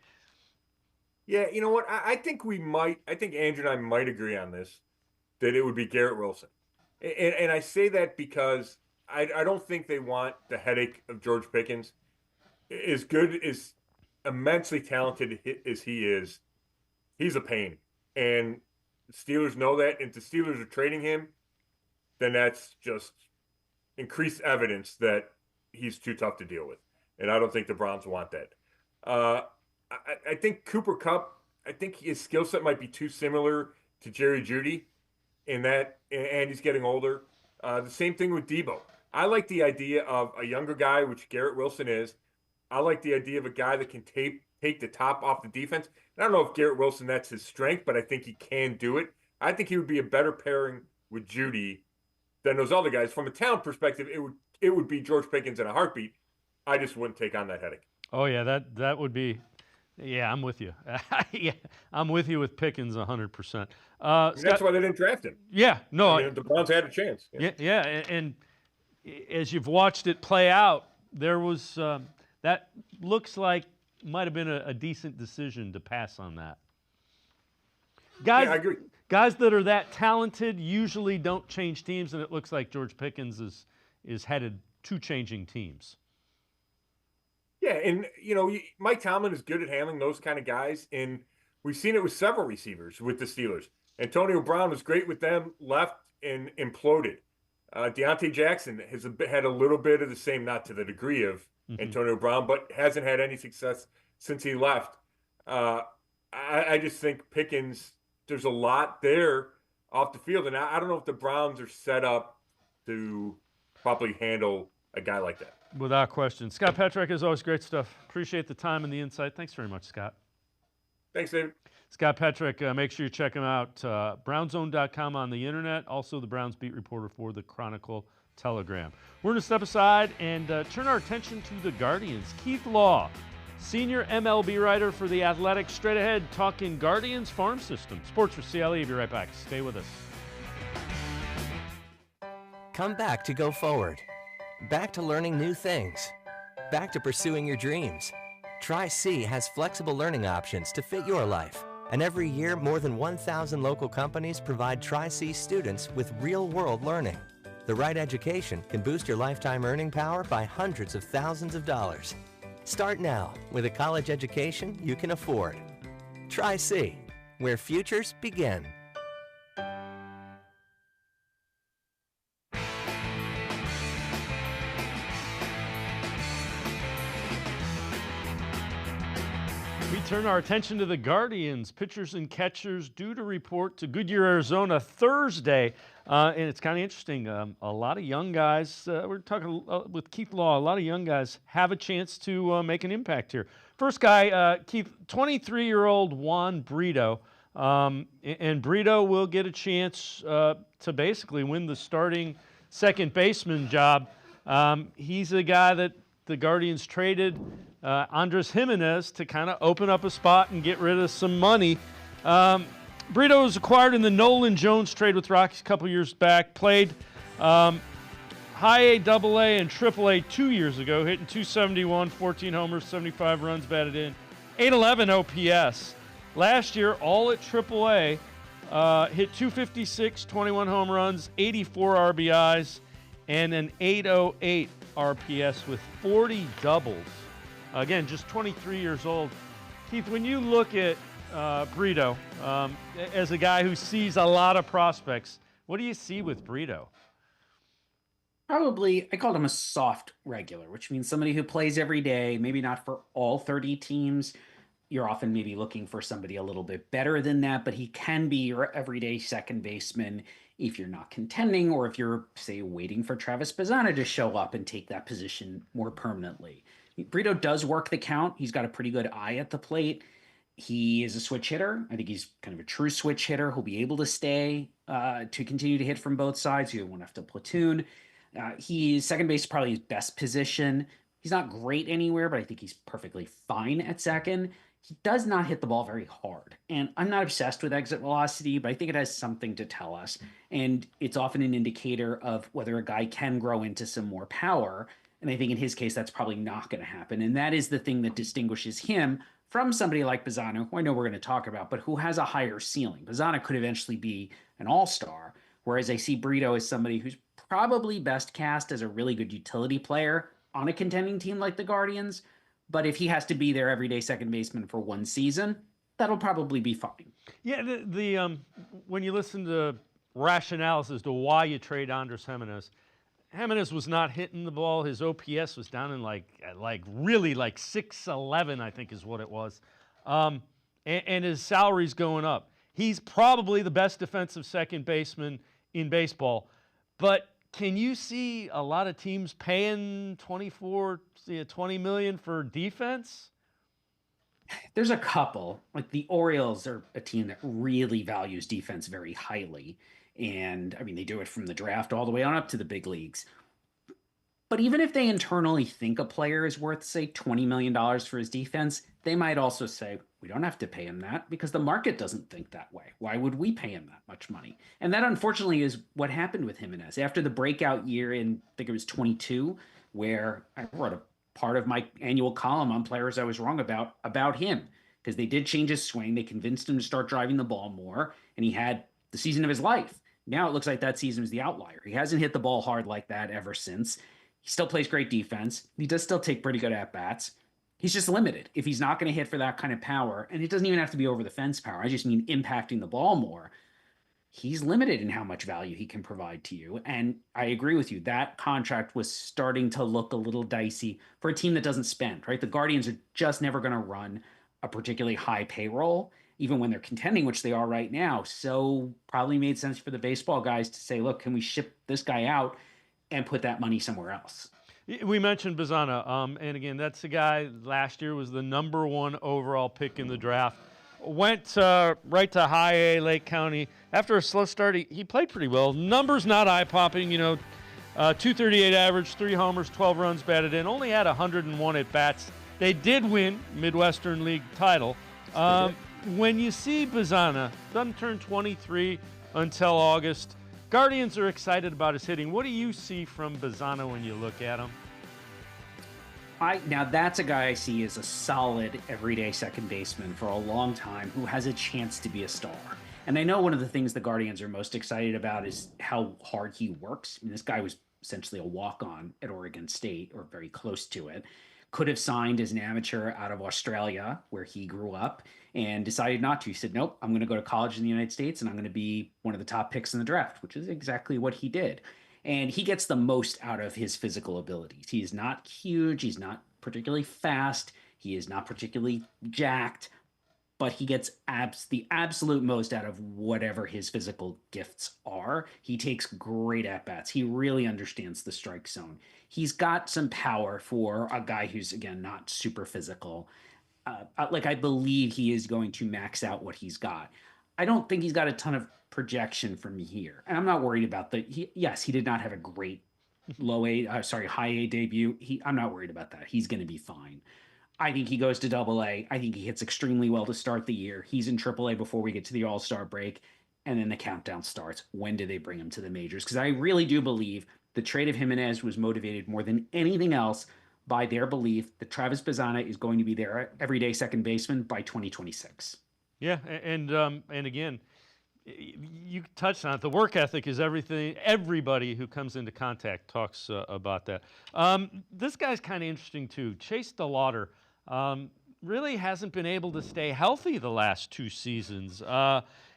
Speaker 18: Yeah, you know what? I think Andrew and I might agree on this, that it would be Garrett Wilson. And I say that because I don't think they want the headache of George Pickens. As good, as immensely talented as he is, he's a pain. And Steelers know that, and if the Steelers are trading him, then that's just increased evidence that he's too tough to deal with. And I don't think the Browns want that. I think Cooper Kupp, I think his skill set might be too similar to Jerry Jeudy and he's getting older. The same thing with Deebo. I like the idea of a younger guy, which Garrett Wilson is. I like the idea of a guy that can take the top off the defense. I don't know if Garrett Wilson, that's his strength, but I think he can do it. I think he would be a better pairing with Jeudy than those other guys. From a talent perspective, it would be George Pickens in a heartbeat. I just wouldn't take on that headache.
Speaker 1: Oh, yeah, that would be – yeah, I'm with you. Yeah, I'm with you with Pickens 100%.
Speaker 18: That's why they didn't draft him.
Speaker 1: Yeah, no.
Speaker 18: The Browns had a chance.
Speaker 1: Yeah, and as you've watched it play out, there was that looks like might have been a decent decision to pass on that. Guys,
Speaker 18: yeah, I agree.
Speaker 1: Guys that are that talented usually don't change teams, and it looks like George Pickens is headed to changing teams.
Speaker 18: Yeah, and Mike Tomlin is good at handling those kind of guys, and we've seen it with several receivers with the Steelers. Antonio Brown was great with them, left and imploded. Deontay Jackson has had a little bit of the same, not to the degree of Antonio Brown, but hasn't had any success since he left. I just think Pickens, there's a lot there off the field, and I don't know if the Browns are set up to properly handle a guy like that.
Speaker 1: Without question. Scott Petrak, is always great stuff. Appreciate the time and the insight. Thanks very much, Scott.
Speaker 18: Thanks, David.
Speaker 1: Scott Petrak, make sure you check him out. Brownzone.com on the internet. Also the Browns beat reporter for the Chronicle Telegram. We're going to step aside and turn our attention to the Guardians. Keith Law senior MLB writer for The Athletic. Straight ahead, talking Guardians farm system. Sports for CLE. Be right back. Stay with us.
Speaker 9: Come back to go forward. Back to learning new things. Back to pursuing your dreams. Tri-C has flexible learning options to fit your life. And every year, more than 1,000 local companies provide Tri-C students with real-world learning. The right education can boost your lifetime earning power by hundreds of thousands of dollars. Start now with a college education you can afford. Tri-C, where futures begin.
Speaker 1: We turn our attention to the Guardians. Pitchers and catchers due to report to Goodyear, Arizona Thursday. And it's kind of interesting. A lot of young guys, we're talking with Keith Law, a lot of young guys have a chance to make an impact here. First guy, Keith, 23-year-old Juan Brito. And Brito will get a chance to basically win the starting second baseman job. He's a guy that the Guardians traded Andres Jimenez to kind of open up a spot and get rid of some money. Brito was acquired in the Nolan Jones trade with Rockies a couple years back. Played high A, double A, and triple A 2 years ago, hitting .271, 14 homers, 75 runs batted in, 811 OPS. Last year, all at triple A, hit .256, 21 home runs, 84 RBIs, and an 808 RPS with 40 doubles. Again, just 23 years old. Keith, when you look at Brito as a guy who sees a lot of prospects, what do you see with Brito?
Speaker 3: Probably, I called him a soft regular, which means somebody who plays every day, maybe not for all 30 teams. You're often maybe looking for somebody a little bit better than that, but he can be your everyday second baseman if you're not contending or if you're, say, waiting for Travis Bazzana to show up and take that position more permanently. Brito does work the count. He's got a pretty good eye at the plate. He is a switch hitter. I think he's kind of a true switch hitter. He'll be able to stay to continue to hit from both sides. You won't have to platoon. He's second base, probably his best position. He's not great anywhere, but I think he's perfectly fine at second. He does not hit the ball very hard. And I'm not obsessed with exit velocity, but I think it has something to tell us. And it's often an indicator of whether a guy can grow into some more power. And I think in his case, that's probably not going to happen. And that is the thing that distinguishes him from somebody like Bazzana, who I know we're going to talk about, but who has a higher ceiling. Bazzana could eventually be an all-star, whereas I see Brito as somebody who's probably best cast as a really good utility player on a contending team like the Guardians. But if he has to be their everyday second baseman for one season, that'll probably be fine.
Speaker 1: Yeah, when you listen to rationales as to why you trade Andres Jimenez was not hitting the ball. His OPS was down in like 611, I think is what it was. And his salary's going up. He's probably the best defensive second baseman in baseball. But can you see a lot of teams paying $20 million for defense?
Speaker 3: There's a couple. Like the Orioles are a team that really values defense very highly. And I mean, they do it from the draft all the way on up to the big leagues. But even if they internally think a player is worth, say, $20 million for his defense, they might also say, we don't have to pay him that because the market doesn't think that way. Why would we pay him that much money? And that, unfortunately, is what happened with Jimenez. After the breakout year in, I think it was 22, where I wrote a part of my annual column on players I was wrong about him because they did change his swing. They convinced him to start driving the ball more, and he had the season of his life. Now it looks like that season was the outlier. He hasn't hit the ball hard like that ever since. He still plays great defense. He does still take pretty good at-bats. He's just limited. If he's not going to hit for that kind of power, and it doesn't even have to be over-the-fence power, I just mean impacting the ball more, he's limited in how much value he can provide to you. And I agree with you. That contract was starting to look a little dicey for a team that doesn't spend, right? The Guardians are just never going to run a particularly high payroll, even when they're contending, which they are right now. So probably made sense for the baseball guys to say, look, can we ship this guy out and put that money somewhere else?
Speaker 1: We mentioned Bazzana, and again, that's the guy last year was the #1 overall pick in the draft. Went right to high A, Lake County. After a slow start, he played pretty well. Numbers not eye-popping, 238 average, 3 homers, 12 runs batted in. Only had 101 at-bats They did win Midwestern League title. When you see Bazzana, doesn't turn 23 until August. Guardians are excited about his hitting. What do you see from Bazzana when you look at him?
Speaker 3: Now that's a guy I see as a solid everyday second baseman for a long time who has a chance to be a star. And I know one of the things the Guardians are most excited about is how hard he works. I mean, this guy was essentially a walk-on at Oregon State, or very close to it. Could have signed as an amateur out of Australia, where he grew up, and decided not to. He said, nope, I'm going to go to college in the United States, and I'm going to be one of the top picks in the draft, which is exactly what he did. And he gets the most out of his physical abilities. He is not huge. He's not particularly fast. He is not particularly jacked, but he gets the absolute most out of whatever his physical gifts are. He takes great at-bats. He really understands the strike zone. He's got some power for a guy who's, again, not super physical. I believe he is going to max out what he's got. I don't think he's got a ton of projection from here. And I'm not worried about yes, he did not have a great high A debut. I'm not worried about that. He's going to be fine. I think he goes to Double-A. I think he hits extremely well to start the year. He's in Triple-A before we get to the All-Star break, and then the countdown starts. When do they bring him to the majors? Because I really do believe the trade of Jimenez was motivated more than anything else by their belief that Travis Bazzana is going to be their everyday second baseman by 2026.
Speaker 1: Yeah, and again, you touched on it. The work ethic is everything. Everybody who comes into contact talks about that. This guy's kind of interesting too. Chase DeLauter really hasn't been able to stay healthy the last 2 seasons.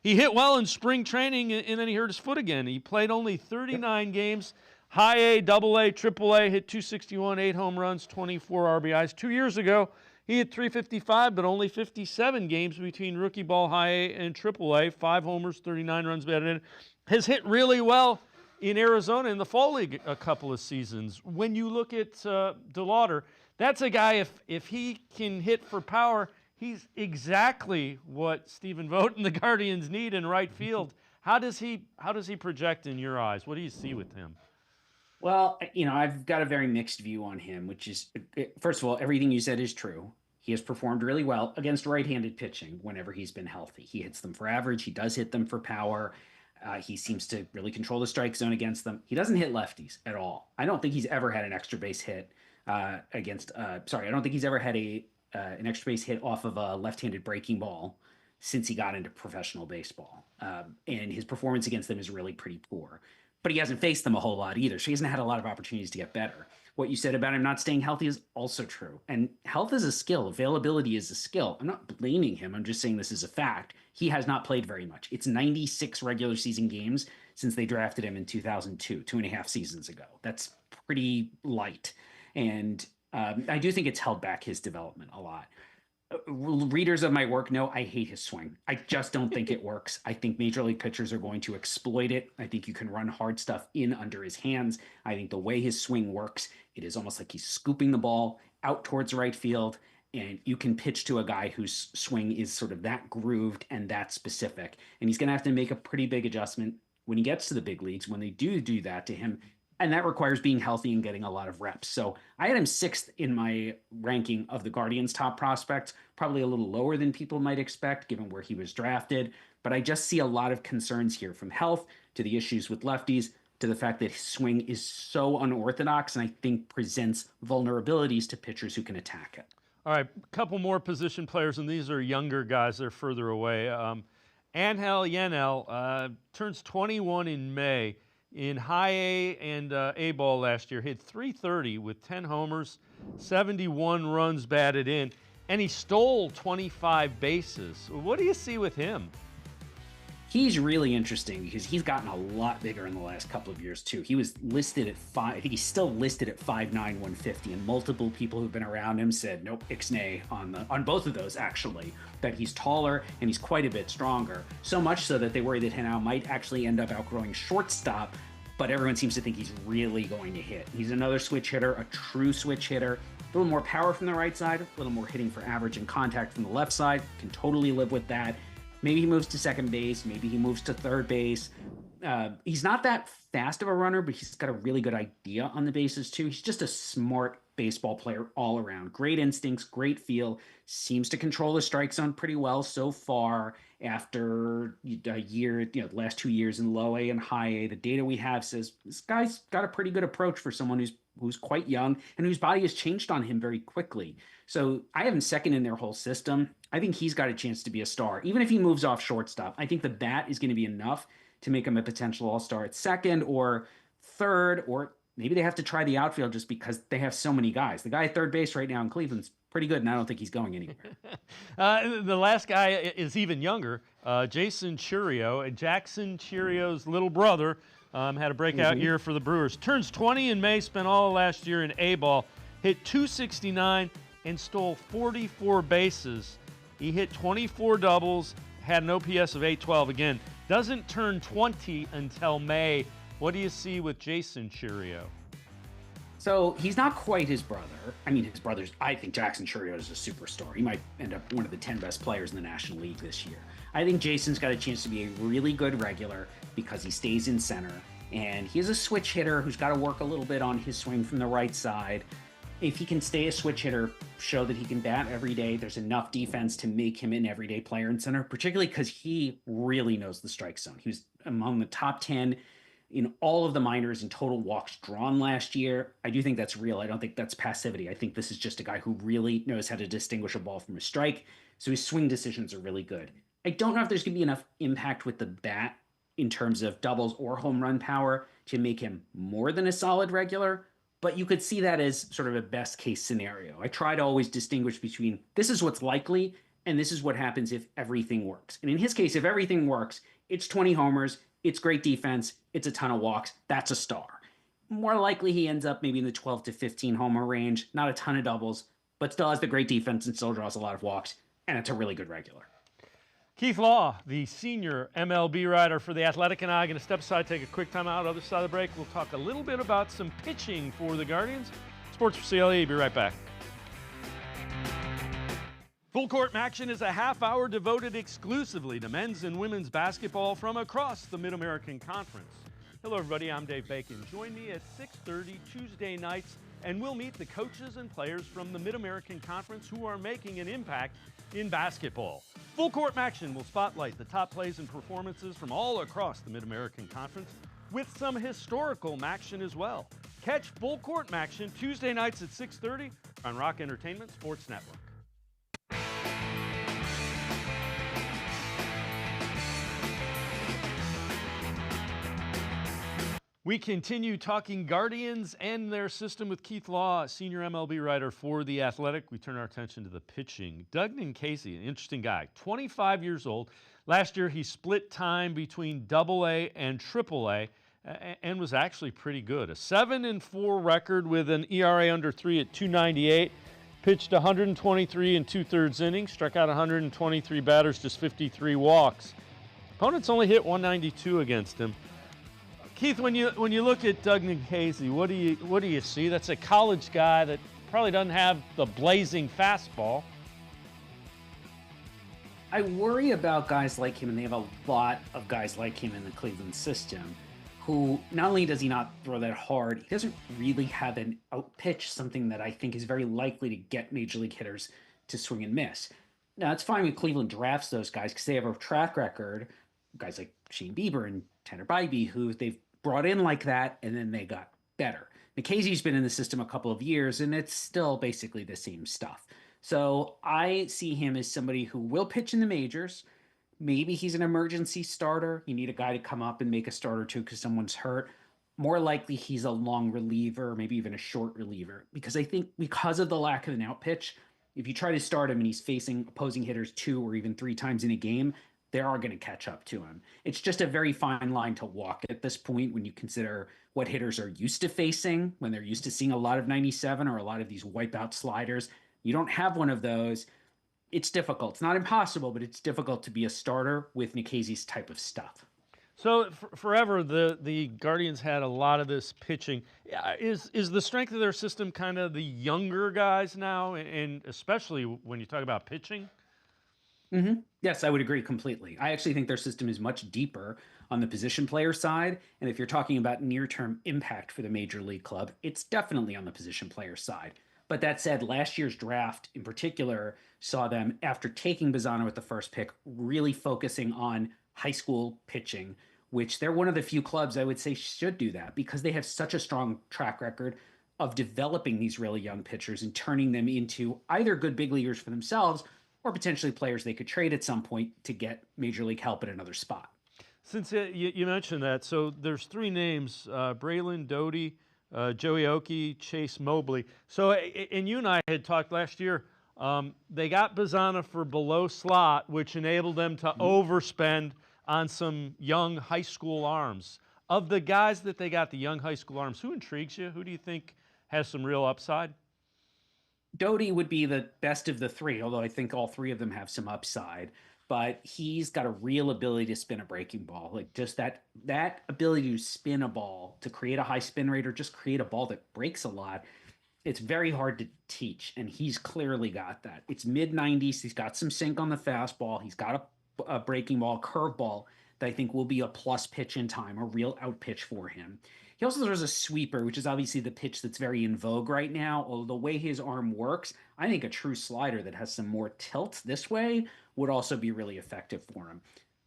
Speaker 1: He hit well in spring training, and then he hurt his foot again. He played only 39 games. High A, Double-A, Triple-A, hit 261, 8 home runs, 24 RBIs. 2 years ago, he hit 355, but only 57 games between rookie ball, High A, and Triple-A. 5 homers, 39 runs batted in. Has hit really well in Arizona in the Fall League a couple of seasons. When you look at DeLauter, that's a guy, if he can hit for power, he's exactly what Stephen Vogt and the Guardians need in right field. How does he project in your eyes? What do you see with him?
Speaker 3: Well, I've got a very mixed view on him, which is, first of all, everything you said is true. He has performed really well against right-handed pitching whenever he's been healthy. He hits them for average. He does hit them for power. He seems to really control the strike zone against them. He doesn't hit lefties at all. I don't think he's ever had an extra base hit I don't think he's ever had an extra base hit off of a left-handed breaking ball since he got into professional baseball. And his performance against them is really pretty poor. But he hasn't faced them a whole lot either, so he hasn't had a lot of opportunities to get better. What you said about him not staying healthy is also true. And health is a skill. Availability is a skill. I'm not blaming him. I'm just saying this is a fact. He has not played very much. It's 96 regular season games since they drafted him in 2002, 2.5 seasons ago. That's pretty light. And I do think it's held back his development a lot. Readers of my work know I hate his swing. I just don't think it works. I think major league pitchers are going to exploit it. I think you can run hard stuff in under his hands. I think the way his swing works, it is almost like he's scooping the ball out towards right field, and you can pitch to a guy whose swing is sort of that grooved and that specific. And he's going to have to make a pretty big adjustment when he gets to the big leagues, when they do that to him. And that requires being healthy and getting a lot of reps. So I had him 6th in my ranking of the Guardians' top prospects, probably a little lower than people might expect given where he was drafted. But I just see a lot of concerns here, from health to the issues with lefties to the fact that his swing is so unorthodox and I think presents vulnerabilities to pitchers who can attack it.
Speaker 1: All right, a couple more position players, and these are younger guys. They're further away. Angel Yanel turns 21 in May. In High A and A-ball last year, hit .330 with 10 homers, 71 runs batted in, and he stole 25 bases. What do you see with him?
Speaker 3: He's really interesting because he's gotten a lot bigger in the last couple of years too. He was listed at I think he's still listed at 5'9", 150, and multiple people who've been around him said nope, ixnay on both of those actually, that he's taller and he's quite a bit stronger. So much so that they worry that he now might actually end up outgrowing shortstop, but everyone seems to think he's really going to hit. He's another switch hitter, a true switch hitter. A little more power from the right side, a little more hitting for average and contact from the left side. Can totally live with that. Maybe he moves to second base. Maybe he moves to third base. He's not that fast of a runner, but he's got a really good idea on the bases too. He's just a smart baseball player all around. Great instincts, great feel, seems to control the strike zone pretty well so far after a year, the last 2 years in low A and high A. The data we have says this guy's got a pretty good approach for someone who's quite young and whose body has changed on him very quickly. So I have him second in their whole system. I think he's got a chance to be a star. Even if he moves off shortstop, I think the bat is going to be enough to make him a potential all-star at second or third, or maybe they have to try the outfield just because they have so many guys. The guy at third base right now in Cleveland's pretty good, and I don't think he's going anywhere.
Speaker 1: The last guy is even younger, Jason Churio, and Jackson Churio's little brother. Had a breakout year for the Brewers. Turns 20 in May, spent all last year in A-ball, hit .269 and stole 44 bases. He hit 24 doubles, had an OPS of 812. Again, doesn't turn 20 until May. What do you see with Jason Churio?
Speaker 3: So he's not quite his brother. I mean, I think Jackson Churio is a superstar. He might end up one of the 10 best players in the National League this year. I think Jason's got a chance to be a really good regular because he stays in center. And he is a switch hitter who's got to work a little bit on his swing from the right side. If he can stay a switch hitter, show that he can bat every day, there's enough defense to make him an everyday player in center, particularly because he really knows the strike zone. He was among the top 10 in all of the minors in total walks drawn last year. I do think that's real. I don't think that's passivity. I think this is just a guy who really knows how to distinguish a ball from a strike. So his swing decisions are really good. I don't know if there's going to be enough impact with the bat in terms of doubles or home run power to make him more than a solid regular, but you could see that as sort of a best case scenario. I try to always distinguish between this is what's likely and this is what happens if everything works. And in his case, if everything works, it's 20 homers, it's great defense, it's a ton of walks, that's a star. More likely he ends up maybe in the 12 to 15 homer range, not a ton of doubles, but still has the great defense and still draws a lot of walks, and it's a really good regular.
Speaker 1: Keith Law, the senior MLB writer for The Athletic, and I are going to step aside, take a quick time out. Other side of the break, we'll talk a little bit about some pitching for the Guardians. Sports4CLE, be right back. Full Court Action is a half hour devoted exclusively to men's and women's basketball from across the Mid-American Conference. Hello, everybody. I'm Dave Bacon. Join me at 6:30 Tuesday nights, and we'll meet the coaches and players from the Mid-American Conference who are making an impact in basketball. Full Court Action will spotlight the top plays and performances from all across the Mid-American Conference with some historical action as well. Catch Full Court Action Tuesday nights at 6:30 on Rock Entertainment Sports Network. We continue talking Guardians and their system with Keith Law, senior MLB writer for The Athletic. We turn our attention to the pitching. Doug Ninkasi, an interesting guy, 25 years old. Last year, he split time between AA and AAA and was actually pretty good. A 7-4 record with an ERA under 3 at 2.98. Pitched 123 and 2/3 innings, struck out 123 batters, just 53 walks. Opponents only hit 192 against him. Keith, when you look at Doug Ninkasi, what do you see? That's a college guy that probably doesn't have the blazing fastball.
Speaker 3: I worry about guys like him, and they have a lot of guys like him in the Cleveland system, who not only does he not throw that hard, he doesn't really have an out pitch, something that I think is very likely to get major league hitters to swing and miss. Now, it's fine when Cleveland drafts those guys because they have a track record, guys like Shane Bieber and Tanner Bybee, who they've brought in like that, and then they got better. Ninkasi's been in the system a couple of years, and it's still basically the same stuff. So I see him as somebody who will pitch in the majors. Maybe he's an emergency starter. You need a guy to come up and make a start or two because someone's hurt. More likely he's a long reliever, maybe even a short reliever, because I think because of the lack of an out pitch, if you try to start him and he's facing opposing hitters 2 or even 3 times in a game, they are going to catch up to him. It's just a very fine line to walk at this point when you consider what hitters are used to facing, when they're used to seeing a lot of 97 or a lot of these wipeout sliders. You don't have one of those. It's difficult. It's not impossible, but it's difficult to be a starter with Ninkasi's type of stuff.
Speaker 1: So forever, the Guardians had a lot of this pitching. Is the strength of their system kind of the younger guys now, and especially when you talk about pitching?
Speaker 3: Mm-hmm. Yes, I would agree completely. I actually think their system is much deeper on the position player side. And if you're talking about near-term impact for the major league club, it's definitely on the position player side. But that said, last year's draft in particular saw them, after taking Bazzano with the first pick, really focusing on high school pitching, which they're one of the few clubs I would say should do that because they have such a strong track record of developing these really young pitchers and turning them into either good big leaguers for themselves or potentially players they could trade at some point to get major league help at another spot.
Speaker 1: Since you mentioned that, so there's three names, Braylon Doty, Joey Oakey, Chase Mobley. So, and you and I had talked last year, they got Bazzana for below slot, which enabled them to overspend on some young high school arms. Of the guys that they got, the young high school arms, who intrigues you? Who do you think has some real upside?
Speaker 3: Doty would be the best of the three, although I think all three of them have some upside. But he's got a real ability to spin a breaking ball. Like just that ability to spin a ball, to create a high spin rate, or just create a ball that breaks a lot. It's very hard to teach, and he's clearly got that. It's mid-90s. He's got some sink on the fastball. He's got a breaking ball, curveball that I think will be a plus pitch in time, a real out pitch for him. He also throws a sweeper, which is obviously the pitch that's very in vogue right now. Although the way his arm works, I think a true slider that has some more tilt this way would also be really effective for him.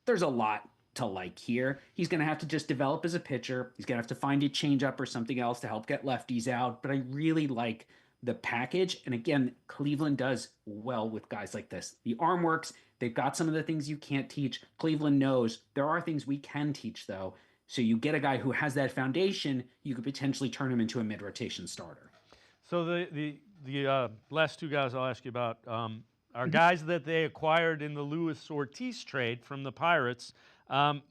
Speaker 3: There's a lot to like here. He's going to have to just develop as a pitcher. He's going to have to find a changeup or something else to help get lefties out. But I really like the package. And again, Cleveland does well with guys like this. The arm works. They've got some of the things you can't teach. Cleveland knows there are things we can teach, though. So you get a guy who has that foundation, you could potentially turn him into a mid-rotation starter.
Speaker 1: So the last two guys I'll ask you about are guys that they acquired in the Luis Ortiz trade from the Pirates.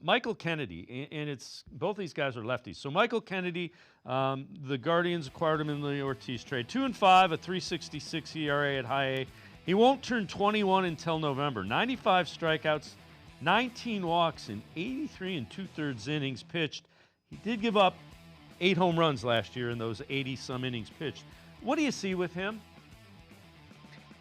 Speaker 1: Michael Kennedy, and it's both these guys are lefties. So Michael Kennedy, the Guardians acquired him in the Ortiz trade. 2-5, a 3.66 ERA at high A. He won't turn 21 until November. 95 strikeouts, 19 walks in 83 2/3 innings pitched. He did give up 8 home runs last year in those 80-some innings pitched. What do you see with him?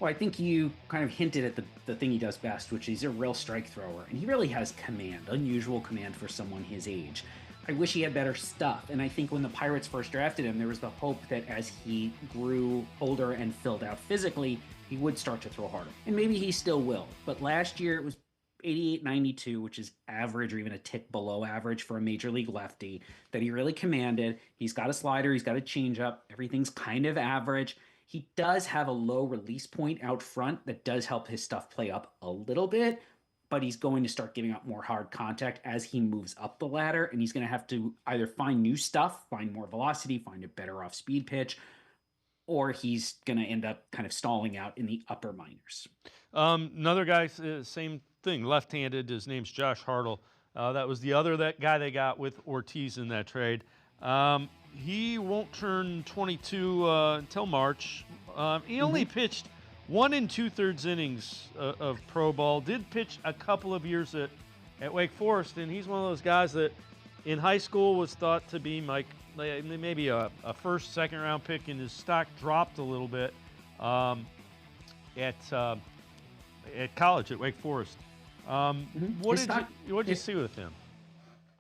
Speaker 3: Well, I think you kind of hinted at the thing he does best, which is he's a real strike thrower. And he really has command, unusual command for someone his age. I wish he had better stuff. And I think when the Pirates first drafted him, there was the hope that as he grew older and filled out physically, he would start to throw harder. And maybe he still will. But last year it was 88-92, which is average or even a tick below average for a major league lefty that he really commanded. He's got a slider, he's got a changeup, everything's kind of average. He does have a low release point out front that does help his stuff play up a little bit, but he's going to start giving up more hard contact as he moves up the ladder, and he's going to have to either find new stuff, find more velocity, find a better off-speed pitch, or he's going to end up kind of stalling out in the upper minors.
Speaker 1: Another guy, same thing, left-handed. His name's Josh Hartle. That was the other guy they got with Ortiz in that trade. He won't turn 22 until March. He only pitched 1 2/3 innings of pro ball. Did pitch a couple of years at Wake Forest, and he's one of those guys that in high school was thought to be maybe a first, second round pick, and his stock dropped a little bit at college at Wake Forest. What did you see with him?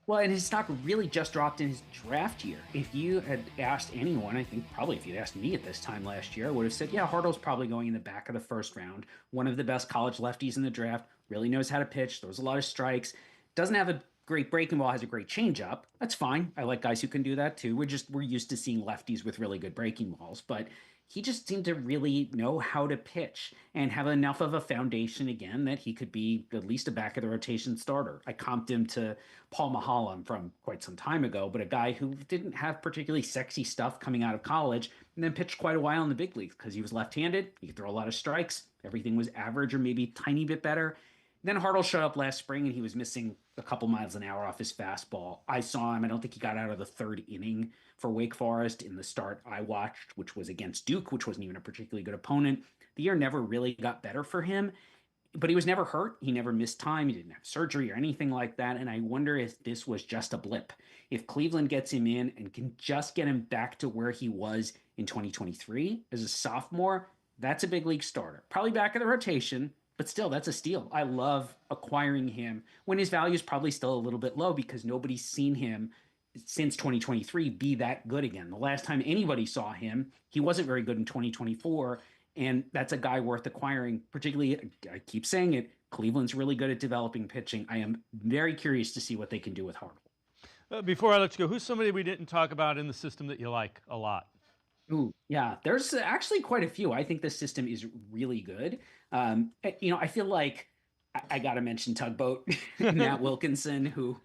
Speaker 3: Well, and his stock really just dropped in his draft year. If you had asked anyone, I think probably if you'd asked me at this time last year, I would have said, yeah, Hartle's probably going in the back of the first round. One of the best college lefties in the draft, really knows how to pitch, throws a lot of strikes, doesn't have a great breaking ball, has a great changeup. That's fine. I like guys who can do that too. We're used to seeing lefties with really good breaking balls, but he just seemed to really know how to pitch and have enough of a foundation again that he could be at least a back of the rotation starter. I comped him to Paul Mahalan from quite some time ago, but a guy who didn't have particularly sexy stuff coming out of college and then pitched quite a while in the big leagues because he was left-handed. He could throw a lot of strikes. Everything was average or maybe a tiny bit better. Then Hartle showed up last spring and he was missing a couple miles an hour off his fastball. I saw him. I don't think he got out of the third inning for Wake Forest in the start I watched, which was against Duke, which wasn't even a particularly good opponent. The year never really got better for him, but he was never hurt. He never missed time. He didn't have surgery or anything like that. And I wonder if this was just a blip. If Cleveland gets him in and can just get him back to where he was in 2023 as a sophomore, that's a big league starter. Probably back of the rotation, but still, that's a steal. I love acquiring him when his value is probably still a little bit low because nobody's seen him since 2023 be that good again. The last time anybody saw him, he wasn't very good in 2024. And that's a guy worth acquiring, particularly, I keep saying it, Cleveland's really good at developing pitching. I am very curious to see what they can do with Harville.
Speaker 1: Before I let you go, who's somebody we didn't talk about in the system that you like a lot?
Speaker 3: Ooh, yeah, there's actually quite a few. I think this system is really good. I feel like I got to mention Tugboat, Matt Wilkinson, who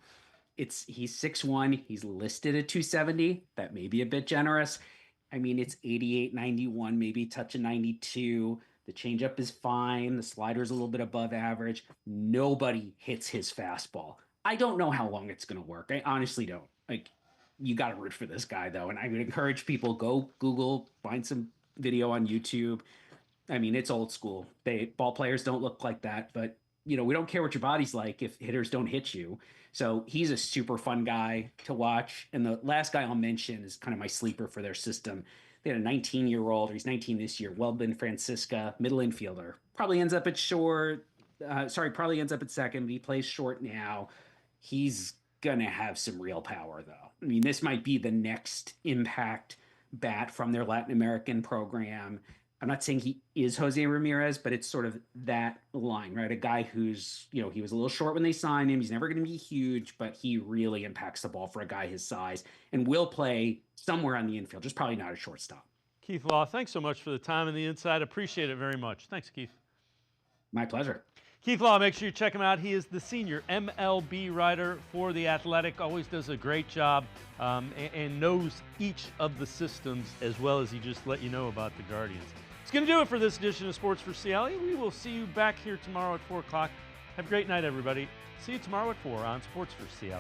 Speaker 3: he's 6'1", he's listed at 270. That may be a bit generous. I mean, it's 88, 91, maybe touch a 92. The changeup is fine. The slider's a little bit above average. Nobody hits his fastball. I don't know how long it's going to work. I honestly don't. You got to root for this guy, though. And I would encourage people, go Google, find some video on YouTube. I mean, it's old school. Ball players don't look like that, but we don't care what your body's like if hitters don't hit you. So he's a super fun guy to watch. And the last guy I'll mention is kind of my sleeper for their system. They had a 19-year-old, or he's 19 this year, Weldon Francisca, middle infielder. Probably ends up at short. Probably ends up at second, but he plays short now. He's going to have some real power, though. I mean, this might be the next impact bat from their Latin American program. I'm not saying he is Jose Ramirez, but it's sort of that line, right? A guy who's, he was a little short when they signed him. He's never going to be huge, but he really impacts the ball for a guy his size and will play somewhere on the infield, just probably not a shortstop.
Speaker 1: Keith Law, thanks so much for the time and the insight. Appreciate it very much. Thanks, Keith.
Speaker 3: My pleasure.
Speaker 1: Keith Law, make sure you check him out. He is the senior MLB writer for The Athletic. Always does a great job and knows each of the systems as well as he just let you know about the Guardians. It's going to do it for this edition of Sports for CLE. We will see you back here tomorrow at 4 o'clock. Have a great night, everybody. See you tomorrow at 4 on Sports for CLE.